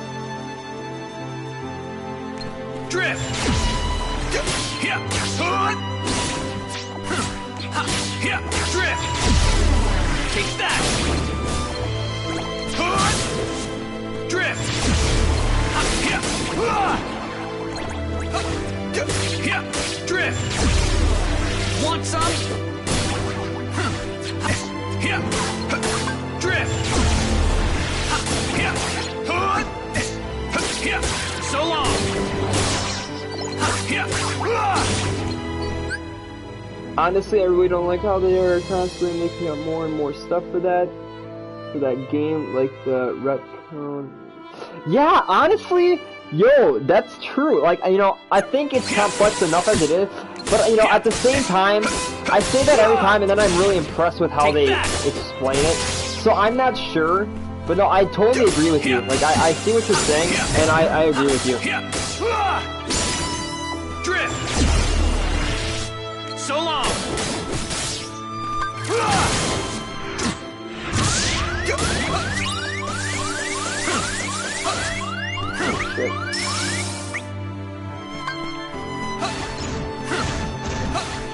Drift! Here! Here! Drift! Take that! Drift! Here! Here! Drift! Want some? Here! Drift! Here! Here! So long! Here!
Honestly, I really don't like how they are constantly making up more and more stuff for that game, like the retcon. Yeah, honestly, yo, that's true. Like, you know, I think it's complex enough as it is, but, you know, at the same time, I say that every time, and then I'm really impressed with how they explain it. So I'm not sure, but no, I totally agree with you. Like, I see what you're saying, and I agree with you.
Drift! So long!
Shit.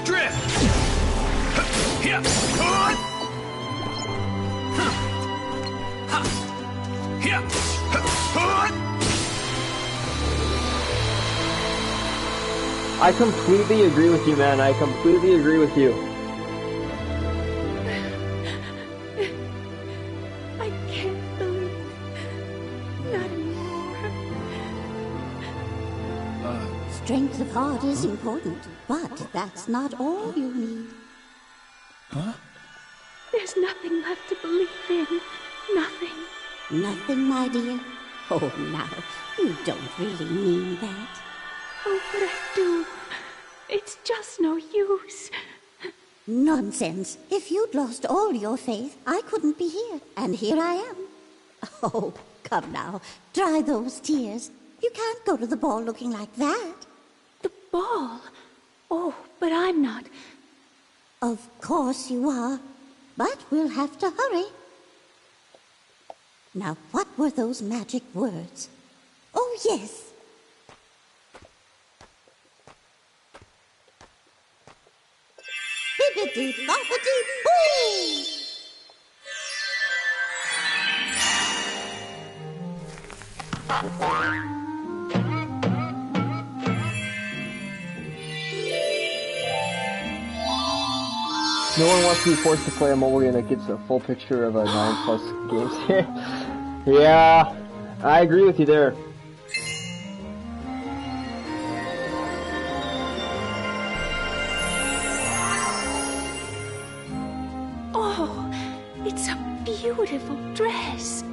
Drift! Here! Here!
I completely agree with you, man. I completely agree with you.
I can't believe. Not anymore.
Strength of heart is important, but that's not all you need.
Huh?
There's nothing left to believe in. Nothing.
Nothing, my dear? Oh, now, you don't really mean that.
Oh, but I do. It's just no use.
Nonsense. If you'd lost all your faith, I couldn't be here. And here I am. Oh, come now. Dry those tears. You can't go to the ball looking like that.
The ball? Oh, but I'm not.
Of course you are. But we'll have to hurry. Now, what were those magic words? Oh, yes. Bibbidi-bobbidi-boo!
No one wants to be forced to play a mobile game that gets a full picture of a 9+ games here. Yeah, I agree with you there.
Oh, it's a beautiful dress.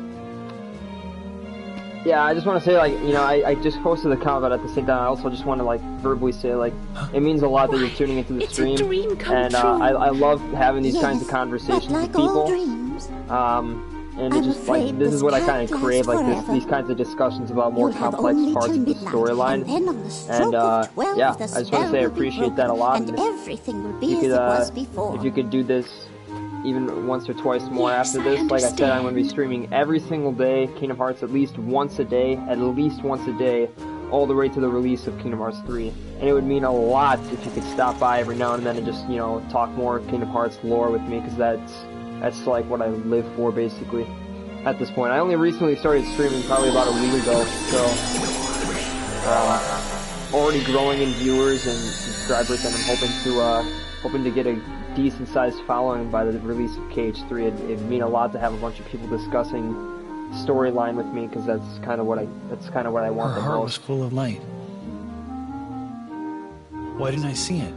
Yeah, I just want to say, like, you know, I just posted the comment, but at the same time, I also just want to, like, verbally say, like, it means a lot that you're tuning into the stream, and I love having these kinds of conversations with people, and it's just, like, this is what I kind of crave, like, these kinds of discussions about more complex parts of the storyline, and, yeah, I just want to say I appreciate that a lot, and if you could do this even once or twice more after this. Like I said, I'm going to be streaming every single day Kingdom Hearts at least once a day, all the way to the release of Kingdom Hearts 3. And it would mean a lot if you could stop by every now and then and just, you know, talk more Kingdom Hearts lore with me, because that's like what I live for, basically, at this point. I only recently started streaming probably about a week ago, so already growing in viewers and subscribers, and I'm hoping to hoping to get a decent-sized following by the release of KH3. It'd mean a lot to have a bunch of people discussing storyline with me, because that's kind of what I want the
Her heart was
most.
full of light. Why didn't I see it?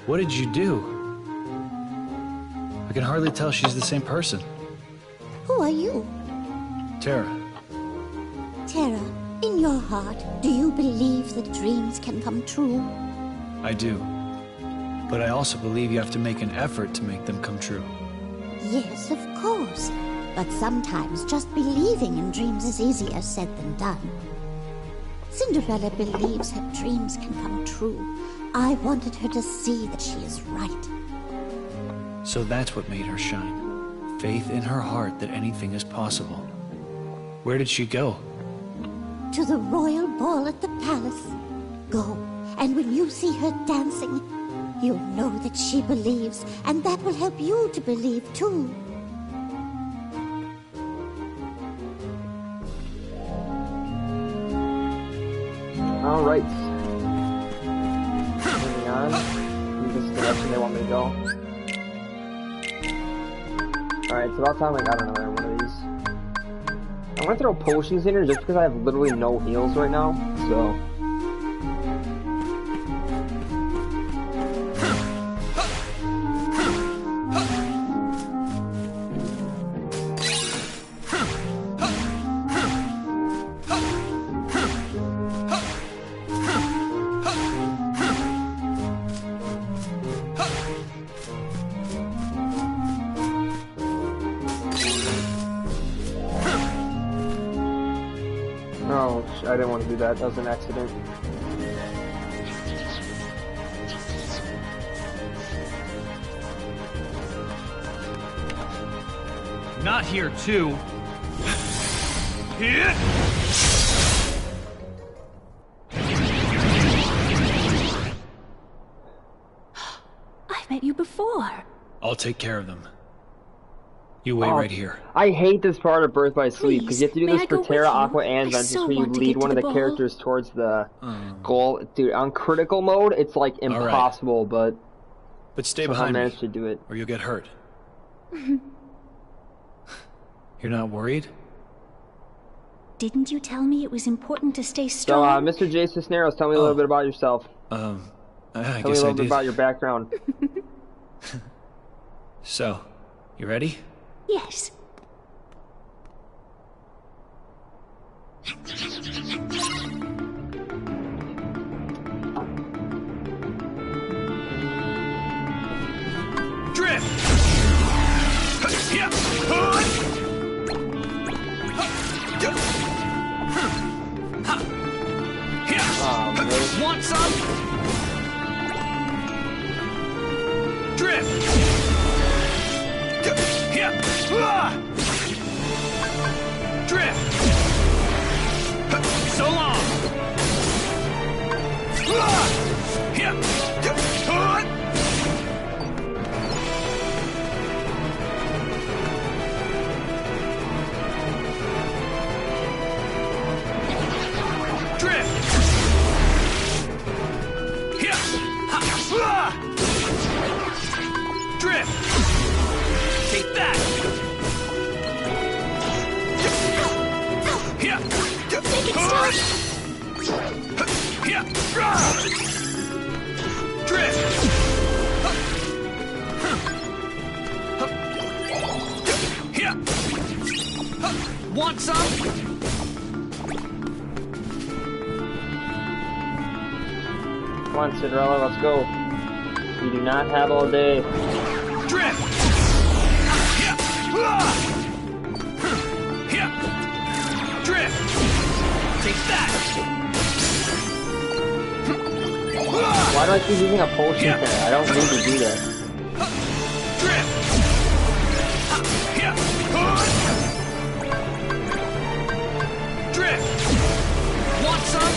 What did you do? I can hardly tell she's the same person.
Who are you?
Tara.
Tara, in your heart, do you believe that dreams can come true?
I do. But I also believe you have to make an effort to make them come true.
Yes, of course. But sometimes just believing in dreams is easier said than done. Cinderella believes her dreams can come true. I wanted her to see that she is right.
So that's what made her shine. Faith in her heart that anything is possible. Where did she go?
To the royal ball at the palace. Go, and when you see her dancing, you'll know that she believes, and that will help you to believe too.
All right. Moving on. In this direction they want me to go. Alright, it's about time I got another one of these. I'm gonna throw potions in here just because I have literally no heals right now, so... Oh, I didn't want to do that. That was an accident.
Not here, too.
I've met you before.
I'll take care of them. You wait right here.
I hate this part of Birth by Sleep, because you have to do
may
this
I
for
go
Terra,
with you?
Aqua, and
I
Ventus,
so
where you
want to
lead
get
one
to
of
the
the
ball.
characters towards the goal. Dude, on critical mode, it's like impossible, but
stay
somehow
behind me,
managed to do it.
or you'll get hurt. You're not worried?
Didn't you tell me it was important to stay
So,
strong?
Mr. J. Cisneros, tell me a little bit about yourself.
I
Tell me a
guess
little
I
bit
did.
about your background.
So, you ready?
Yes.
Drift! Want some? Drift! Drift! So long! Drift! Take that!
Make it stop!
Drift! Want some?
Come on, Cinderella, let's go. You do not have all day.
Drift! Drift! Take that!
Why do I keep using a potion there? I don't need to do that.
Drift! Drift! Want some?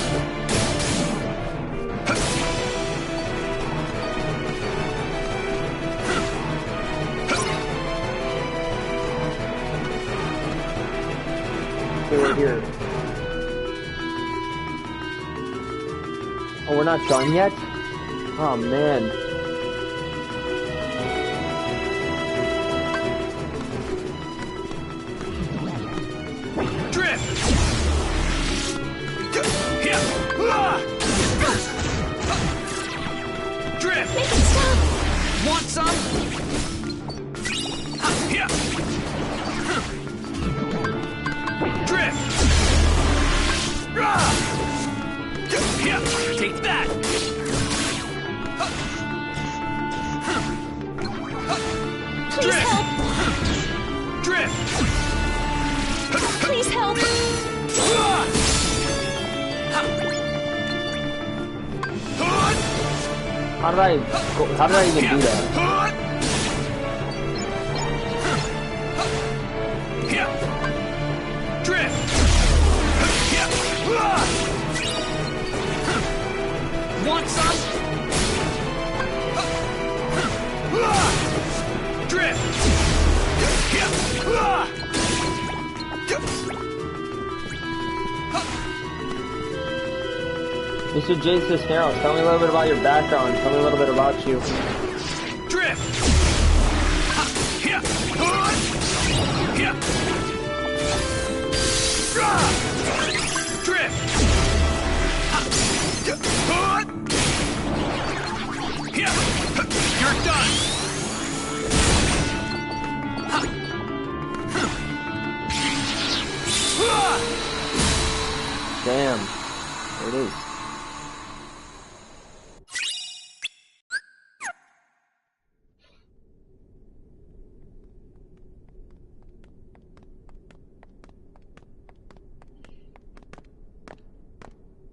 Right here. Oh, we're not done yet? Oh, man.
Drift!
Make it stop!
Want some? Yeah. Drift! Yeah. Take that!
Please help!
Drift!
Please help!
How did I even do that?
Drift! Want some? Drift!
Mr. J. Cisneros, tell me a little bit about your background. Tell me a little bit about you.
Drift! Drift! You're done!
Damn. There it is.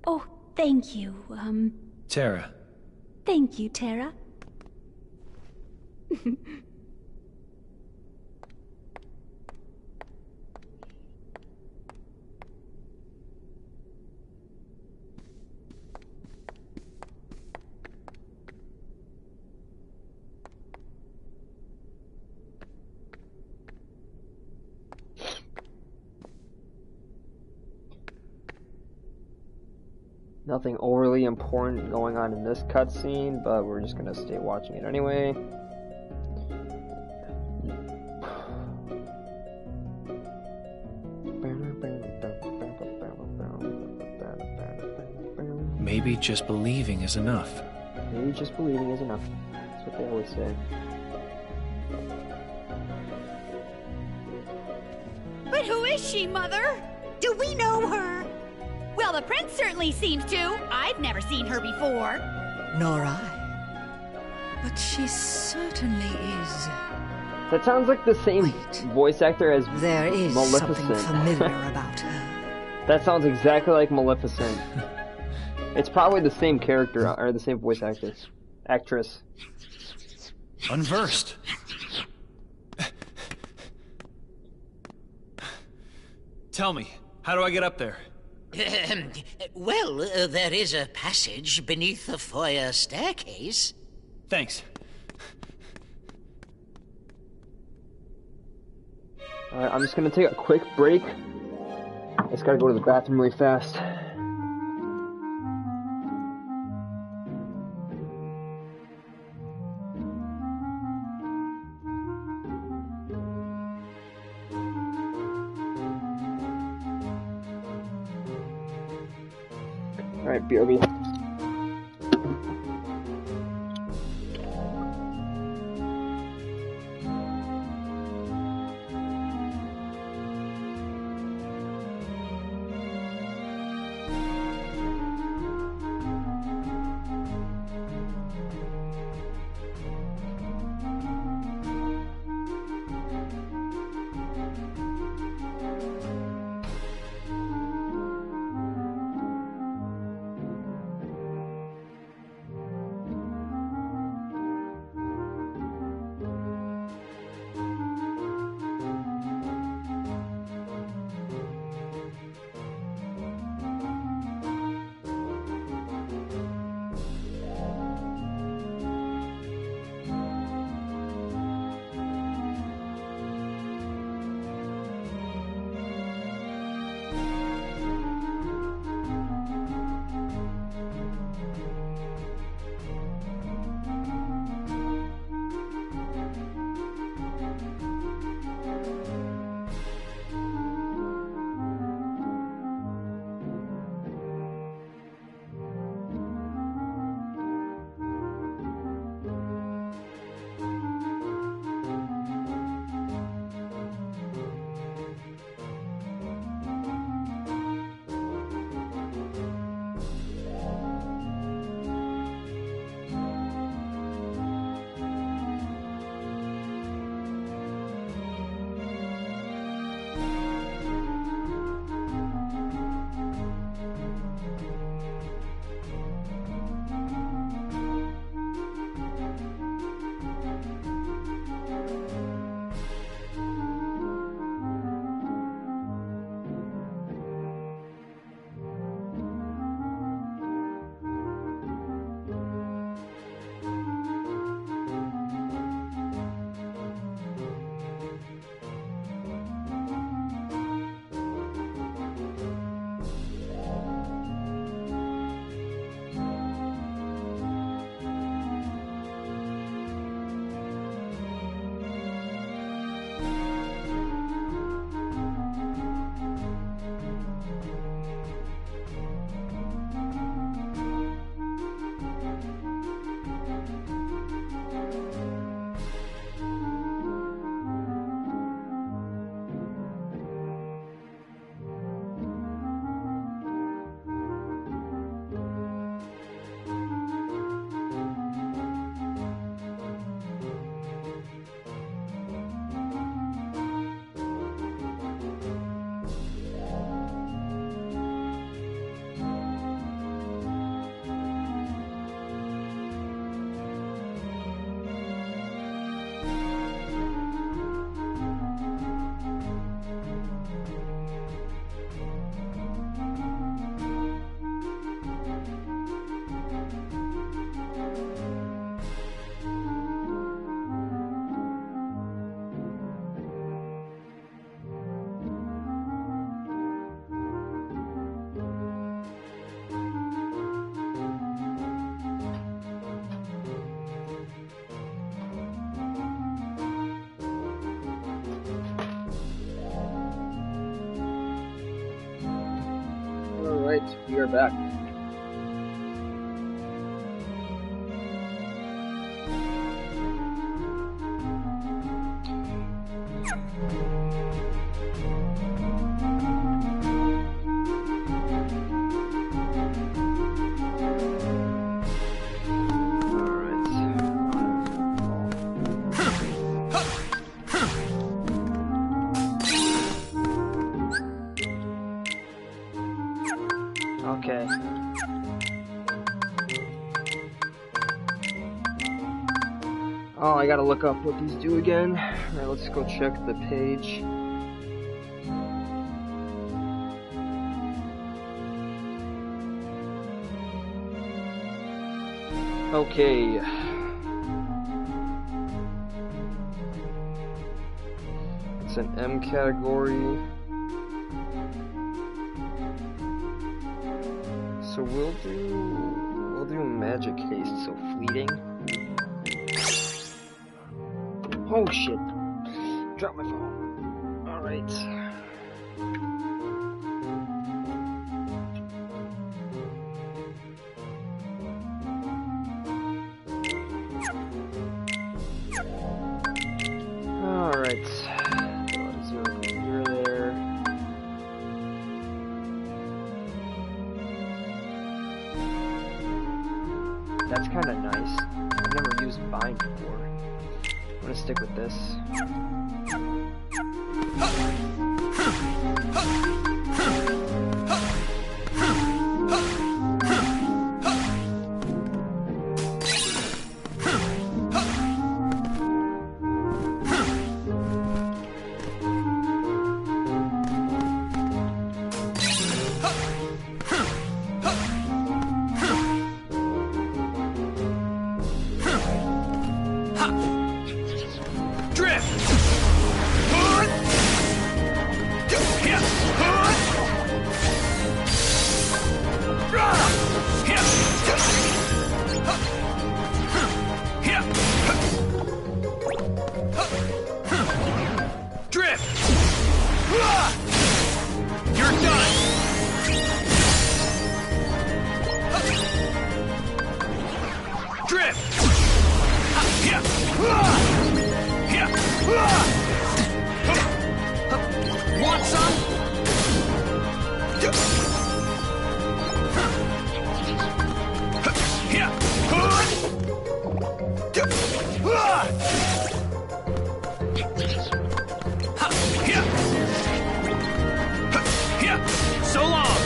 Oh, thank you.
Tara.
Thank you, Tara.
Nothing overly important going on in this cutscene, but we're just gonna stay watching it anyway.
Maybe just believing is enough.
Maybe just believing is enough. That's what they always say.
But who is she, Mother?
Do we know her?
Well, the prince certainly seems to. I've never seen her before.
Nor I. But she certainly is.
That sounds like the same voice actor as
There is
Maleficent.
something familiar about her.
That sounds exactly like Maleficent. It's probably the same character, or the same voice actress.
Unversed. Tell me, how do I get up there?
Well, there is a passage beneath the foyer staircase.
Thanks.
Alright, I'm just gonna take a quick break. I just gotta go to the bathroom really fast. Alright, BRB. Alright, we are back. Okay. Oh, I gotta look up what these do again. Alright, let's go check the page. Okay. It's an M category. So we'll do magic haste, so fleeting. Oh shit. Drop my phone. Alright. Alright. Zero here, there. That's kinda nice. I've never used bind before. I'm gonna stick with this.
Want some?
So long!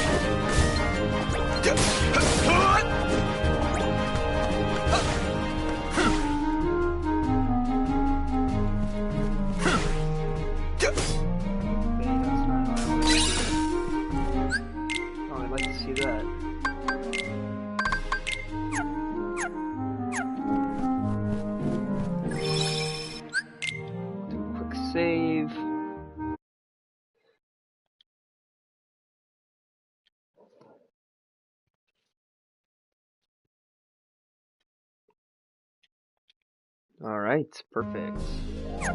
Save. All right, perfect. See if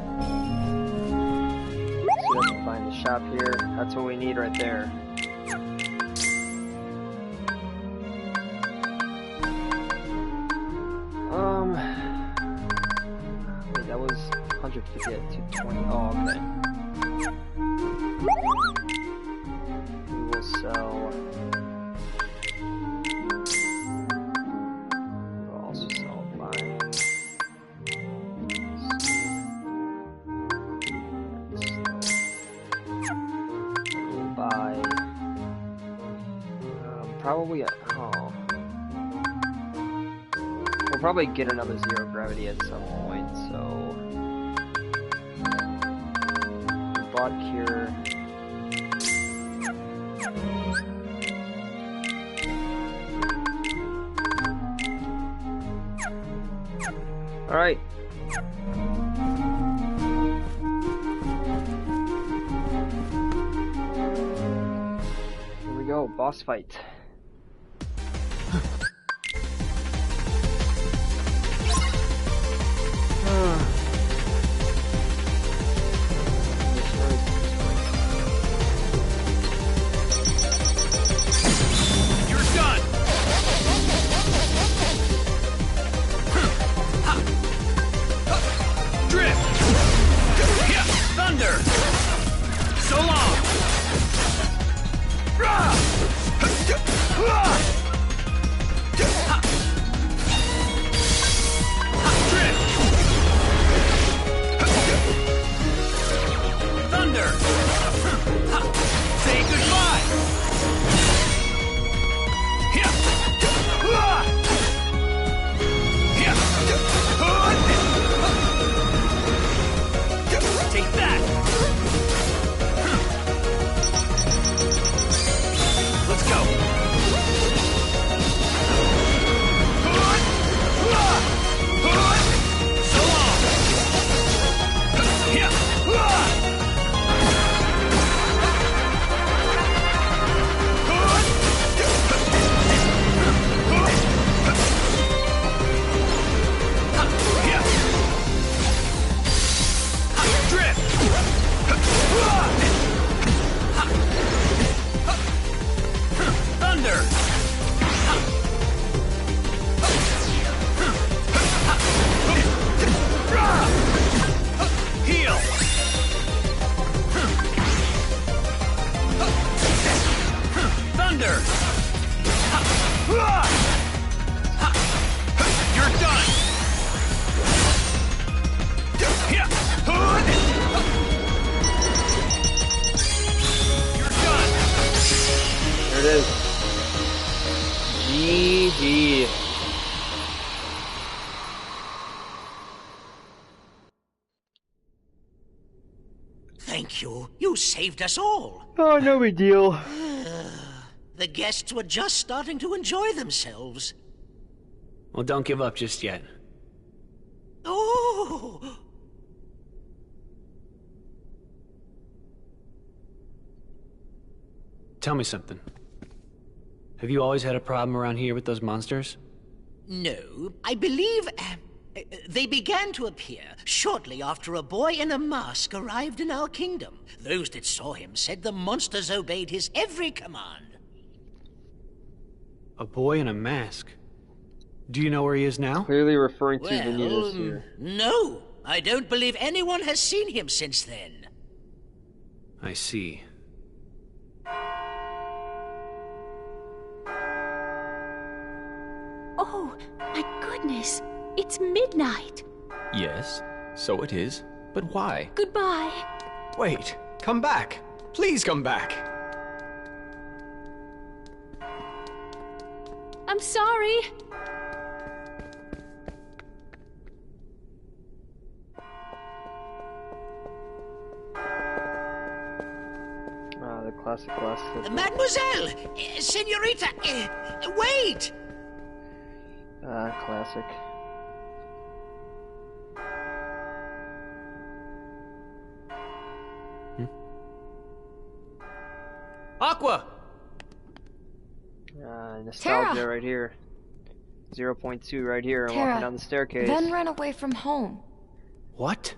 I can find the shop here. That's what we need right there. Wait, that was 150 at 220. Oh, okay. We will sell. We'll also sell mine. We'll buy. Probably. Oh. We'll probably get another zero gravity at some point, so we bought Cure. Alright. Here we go, boss fight.
Thank you. You saved us all.
Oh, no big deal.
The guests were just starting to enjoy themselves.
Well, don't give up just yet.
Oh!
Tell me something. Have you always had a problem around here with those monsters?
No, I believe they began to appear shortly after a boy in a mask arrived in our kingdom. Those that saw him said the monsters obeyed his every command.
A boy in a mask? Do you know where he is now?
Clearly referring to Vanitas here.
No, I don't believe anyone has seen him since then.
I see.
Oh, my goodness. It's midnight.
Yes, so it is. But why?
Goodbye.
Wait, come back. Please come back.
I'm sorry.
The classic glass slipper.
Mademoiselle! Senorita! Wait!
Classic.
Aqua!
Nostalgia
Tara!
right here. 0.2 right here. I'm
Tara,
walking down the staircase.
Ben ran away from home.
What?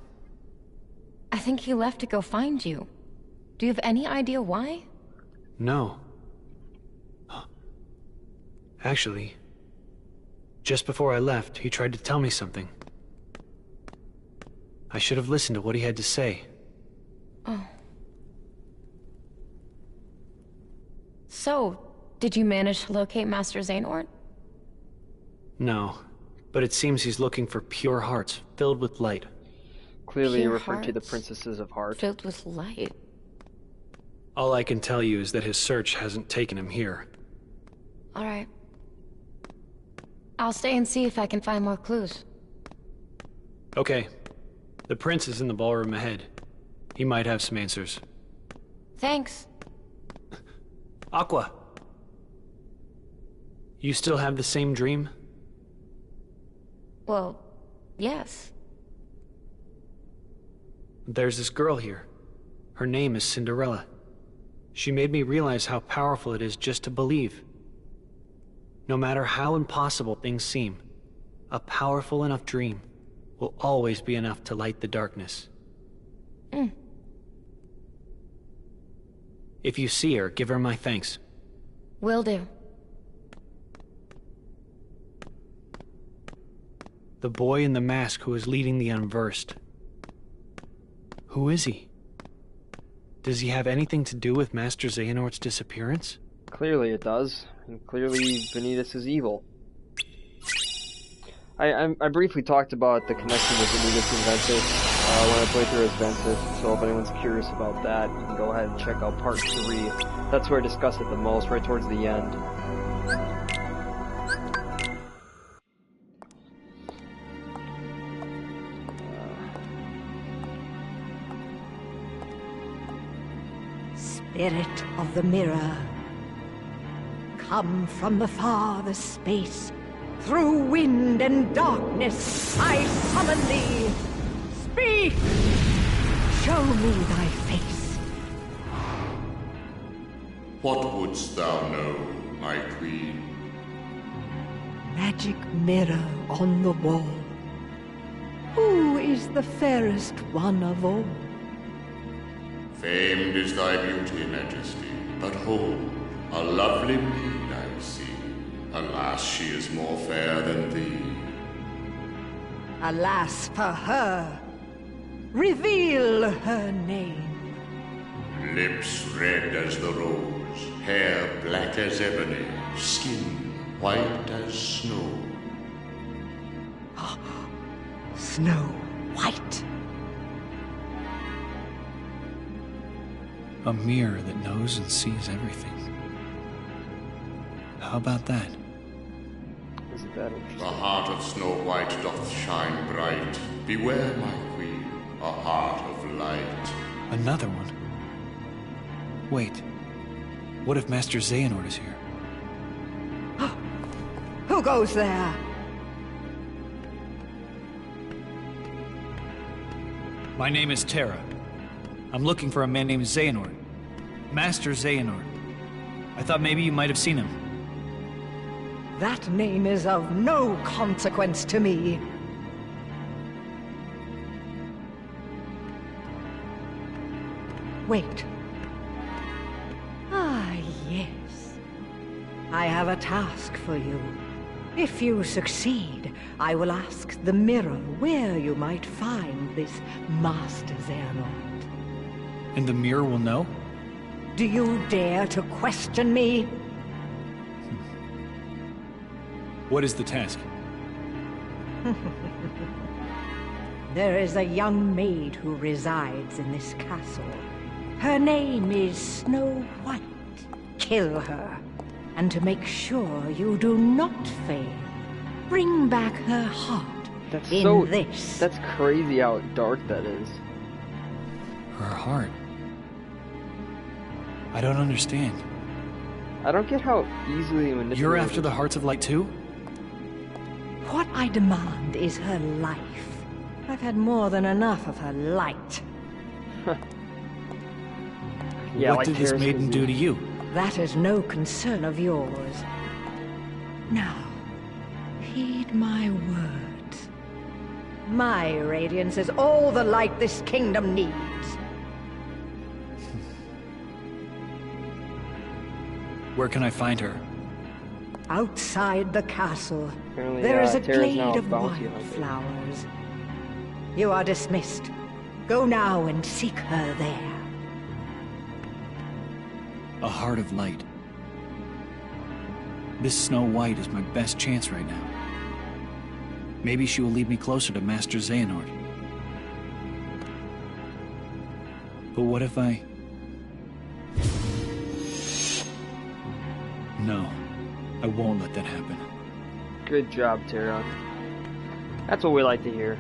I think he left to go find you. Do you have any idea why?
No. Actually, just before I left, he tried to tell me something. I should have listened to what he had to say.
Oh. So, did you manage to locate Master Xehanort?
No, but it seems he's looking for pure hearts filled with light.
Clearly
Pure
referring to the
hearts
Princesses of Heart.
Filled with light.
All I can tell you is that his search hasn't taken him here.
Alright. I'll stay and see if I can find more clues.
Okay. The prince is in the ballroom ahead. He might have some answers.
Thanks.
Aqua! You still have the same dream?
Well, yes.
There's this girl here. Her name is Cinderella. She made me realize how powerful it is just to believe. No matter how impossible things seem, a powerful enough dream will always be enough to light the darkness. If you see her, give her my thanks.
Will do.
The boy in the mask who is leading the Unversed. Who is he? Does he have anything to do with Master Xehanort's disappearance?
Clearly it does. And clearly Vanitas is evil. I briefly talked about the connection with Vanitas and Ventus when I played through as Ventus, so if anyone's curious about that, you can go ahead and check out part 3. That's where I discuss it the most, right towards the end.
Spirit of the mirror, come from the farthest space. Through wind and darkness, I summon thee. Speak! Show me thy face.
What wouldst thou know, my queen?
Magic mirror on the wall. Who is the fairest one of all?
Famed is thy beauty, majesty, but hold, a lovely maid I see. Alas, she is more fair than thee.
Alas for her. Reveal her name.
Lips red as the rose, hair black as ebony, skin white as snow.
Snow White.
A mirror that knows and sees everything. How about that?
Isn't that interesting?
The heart of Snow White doth shine bright. Beware, my queen, a heart of light.
Another one? Wait. What if Master Xehanort is here?
Who goes there?
My name is Terra. I'm looking for a man named Xehanort. Master Xehanort. I thought maybe you might have seen him.
That name is of no consequence to me. Wait. Ah, yes. I have a task for you. If you succeed, I will ask the mirror where you might find this Master Xehanort.
And the mirror will know?
Do you dare to question me?
What is the task?
There is a young maid who resides in this castle. Her name is Snow White. Kill her. And to make sure you do not fail, bring back her heart this.
That's crazy how dark that is.
Her heart? I don't understand.
I don't get how easily manipulated.
You're after the hearts of light too?
What I demand is her life. I've had more than enough of her light.
Yeah,
what
like
did this maiden do to you?
That is no concern of yours. Now, heed my words. My radiance is all the light this kingdom needs.
Where can I find her?
Outside the castle,
Apparently,
there is a
Terra's now
glade
a
of
bounty hunter.
wildflowers. You are dismissed. Go now and seek her there.
A heart of light. This Snow White is my best chance right now. Maybe she will lead me closer to Master Xehanort. But what if I... No, I won't let that happen.
Good job, Terra. That's what we like to hear.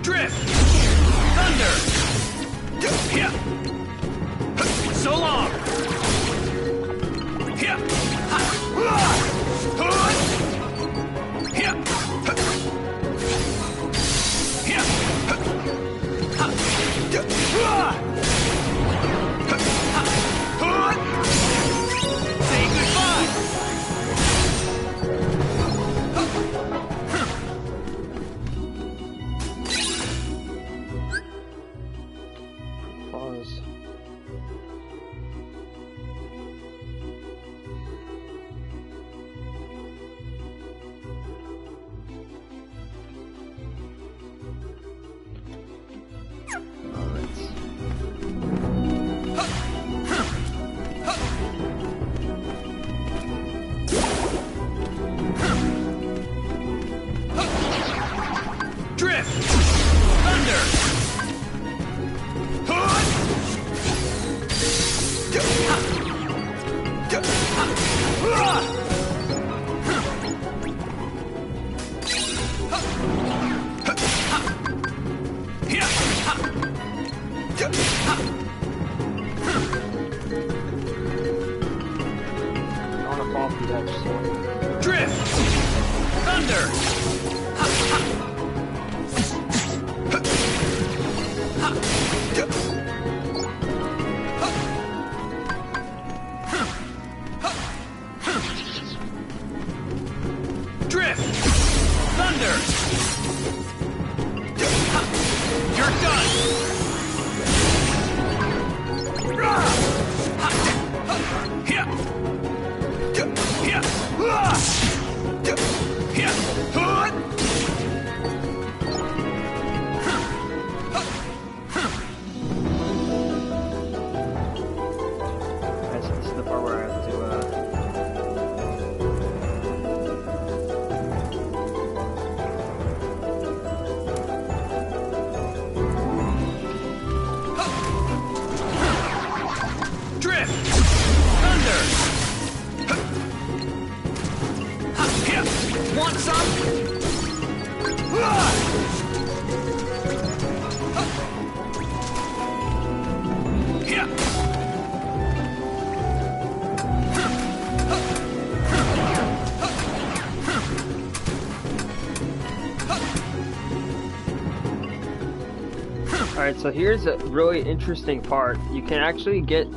Drift! Thunder! Yeah! So long! Yeah! Say goodbye!
Pause.
Drift! Thunder! Drift! Thunder! Drift!
Alright, so here's a really interesting part. You can actually get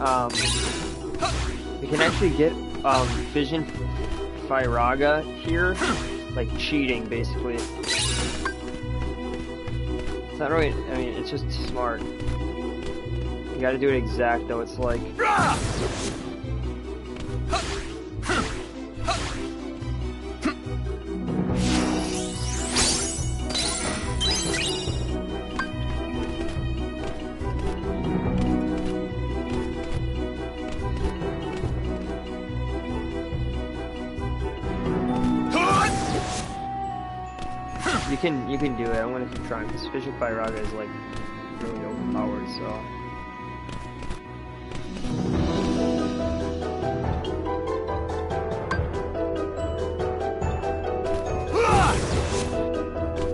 Vision Firaga here, like cheating basically. It's not really, I mean, it's just smart. You gotta do it exact though, it's like... You can do it. I'm gonna keep trying because Vision Firaga is like really overpowered, so.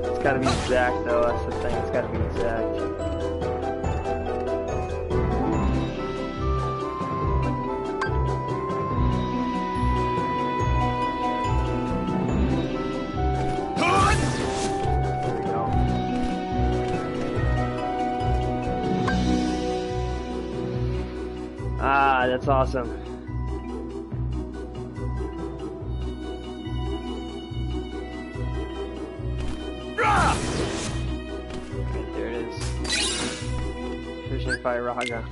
It's gotta be exact though, that's the thing, it's gotta be exact. Ah, that's awesome. Right, there it is. Vision Firaga.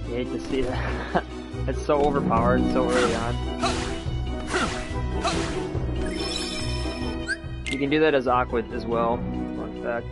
You hate to see that. It's so overpowered so early on. You can do that as Aqua as well, fun fact.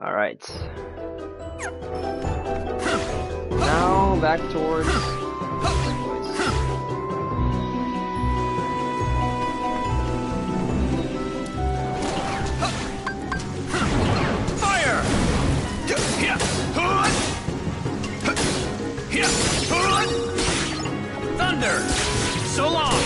Alright. Now back towards this place.
Fire! Thunder! So long!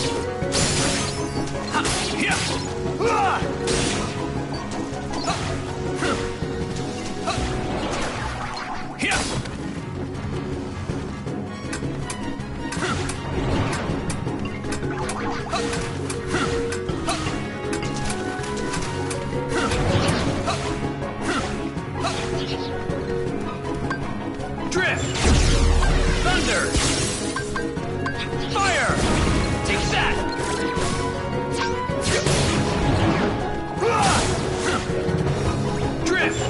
Drift! Thunder! Fire! Take that! Drift!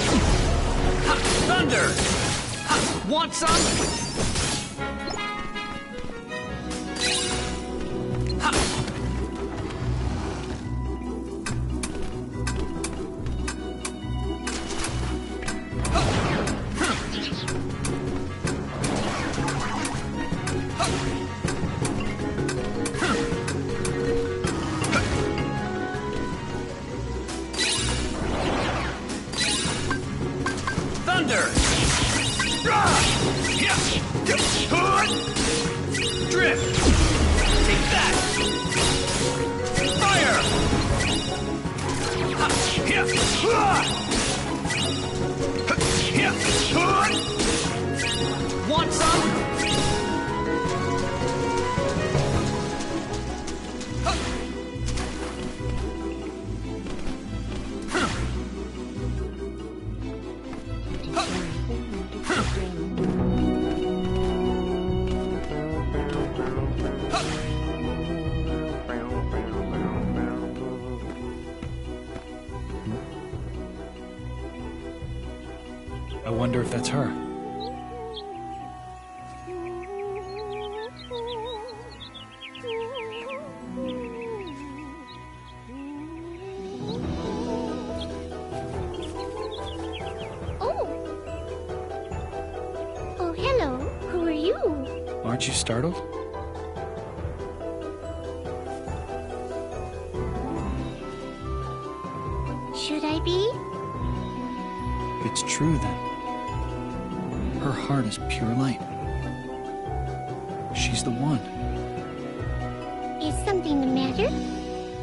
Thunder! Want some? Thunder! Drift! Take that! Fire! Want some?
I wonder if that's her.
Oh, hello. Who are you?
Aren't you startled?
Should I be?
it's true then. Her heart is pure light. She's the one.
Is something the matter?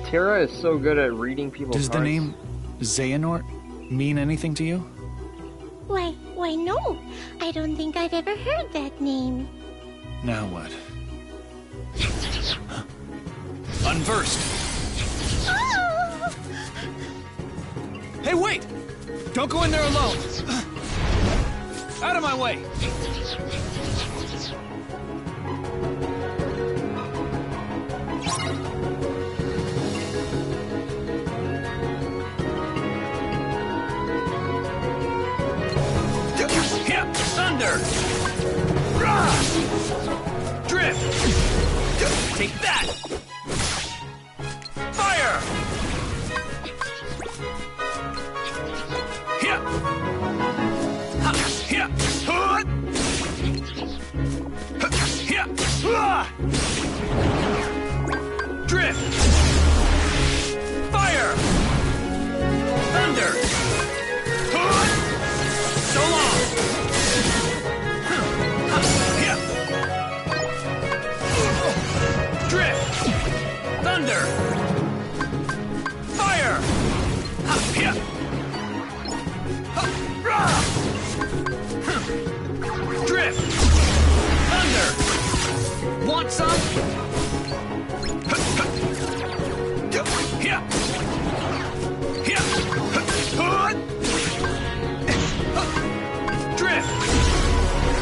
Terra is so good at reading people's
Does
hearts.
the name Xehanort mean anything to you?
Why no. I don't think I've ever heard that name.
Now what?
Unversed!
Oh!
Hey, wait! Don't go in there alone! Out of my way! Thunder! Drift! Take that! Fire! Here! Here! Here! Drift! Fire! Thunder! So long! Drift! Thunder! Fire! Drift! Thunder! Want some? Drift!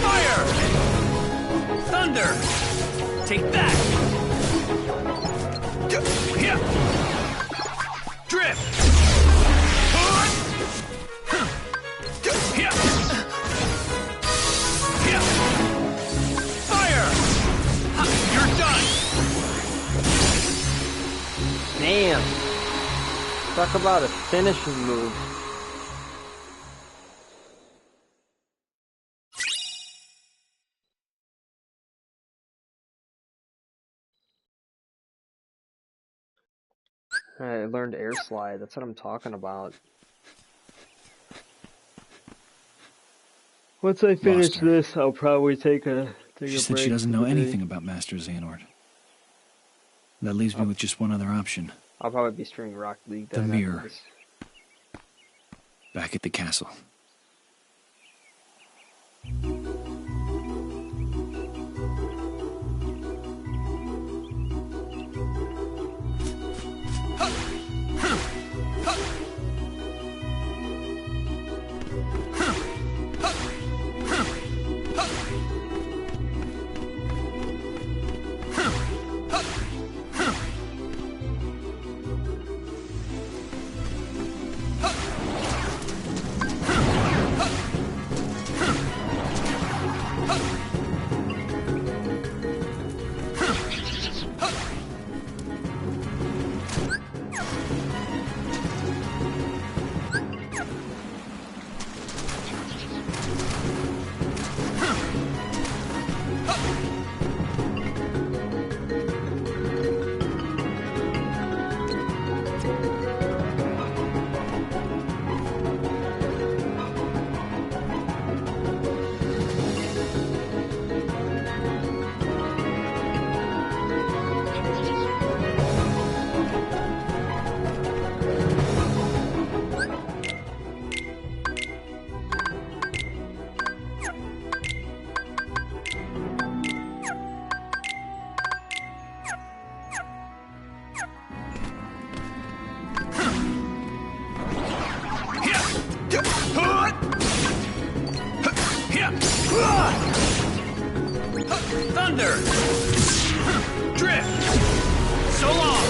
Fire! Thunder! Take that! Drift! Fire! You're done!
Damn. Talk about a finishing move. I learned air slide. That's what I'm talking about. Once I finish this, I'll probably take a break.
She said she doesn't know anything about Master Xehanort. That leaves me with just one other option.
I'll probably be streaming Rocket League.
The mirror. Back at the castle.
Thunder! Drift! So long!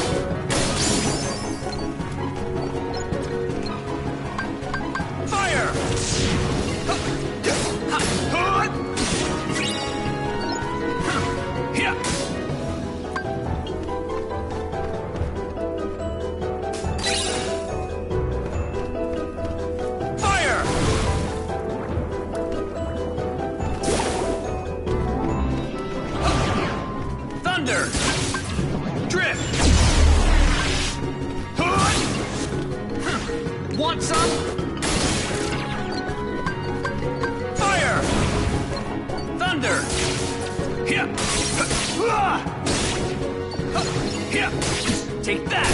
Fire! Thunder! Drift! Want some? Take that!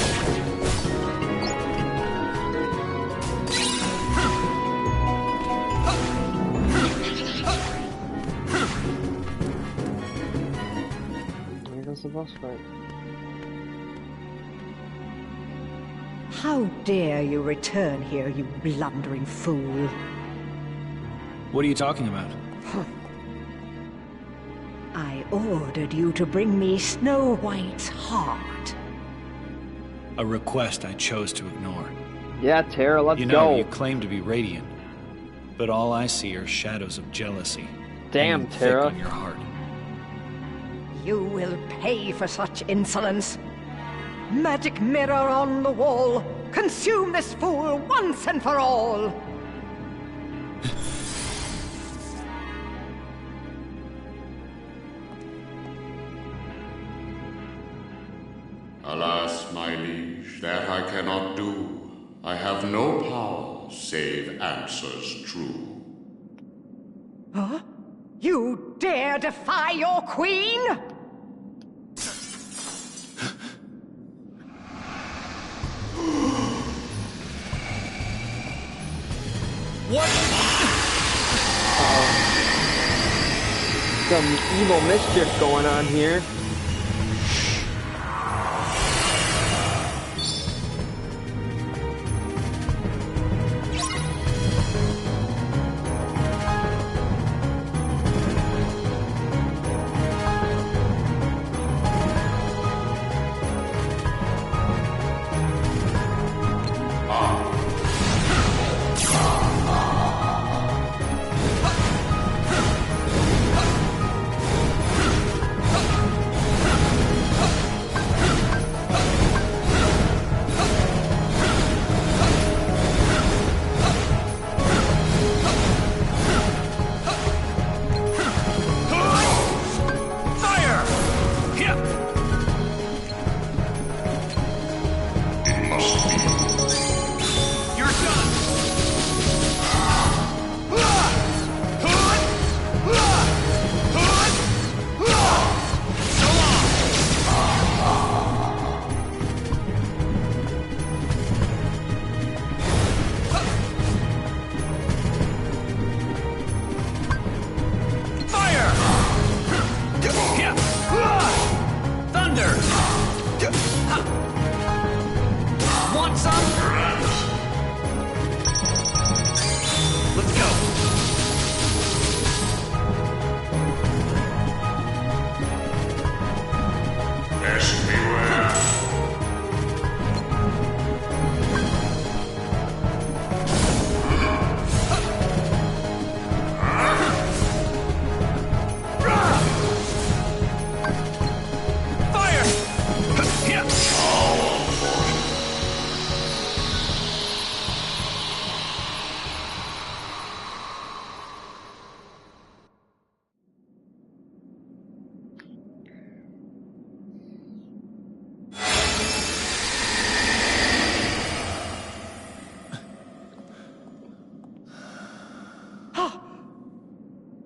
Here goes the boss fight.
How dare you return here, you blundering fool?
What are you talking about?
I ordered you to bring me Snow White's heart.
A request I chose to ignore.
Yeah, Tara, let's
You know,
go.
you claim to be radiant, but all I see are shadows of jealousy.
Damn,
hanging thick
Tara.
on your heart.
You will pay for such insolence. Magic mirror on the wall, consume this fool once and for all.
Alas, my liege, that I cannot do. I have no power save answers true.
Huh? You dare defy your queen?
What?
Some evil mischief going on here.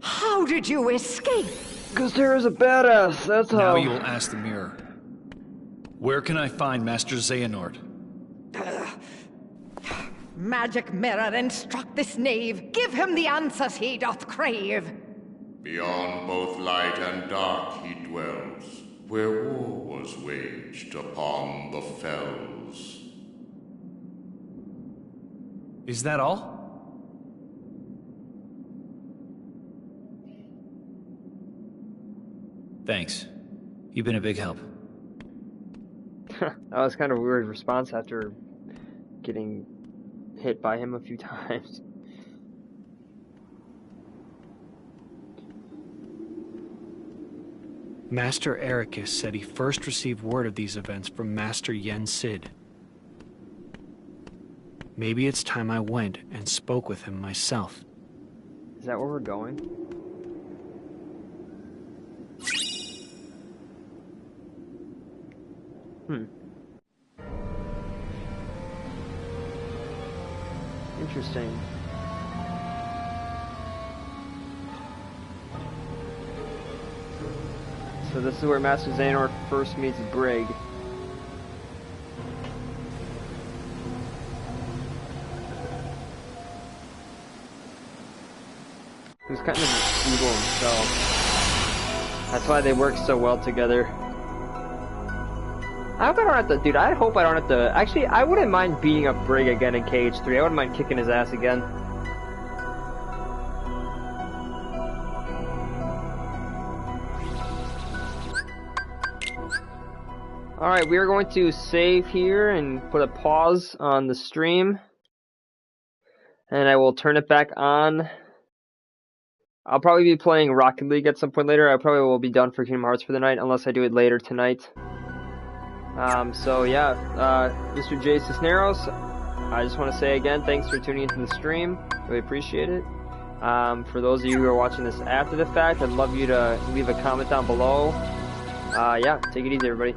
How did you escape?
Because Tara's a badass, that's how.
Now you will ask the mirror. Where can I find Master Xehanort?
Magic mirror, instruct this knave. Give him the answers he doth crave.
Beyond both light and dark he dwells, where war was waged upon the fells.
Is that all? Thanks. You've been a big help.
That was kind of a weird response after getting hit by him a few times.
Master Ericus said he first received word of these events from Master Yen Sid. Maybe it's time I went and spoke with him myself.
Is that where we're going? Interesting. So this is where Master Xehanort first meets Brig. Who's kind of evil himself. That's why they work so well together. I hope I don't have to, dude, I hope I don't have to, actually, I wouldn't mind beating up Brig again in KH3. I wouldn't mind kicking his ass again. Alright, we are going to save here and put a pause on the stream. And I will turn it back on. I'll probably be playing Rocket League at some point later. I probably will be done for Kingdom Hearts for the night, unless I do it later tonight. So yeah, Mr. J. Cisneros, I just want to say again, thanks for tuning into the stream. Really appreciate it. For those of you who are watching this after the fact, I'd love you to leave a comment down below. Yeah, take it easy, everybody.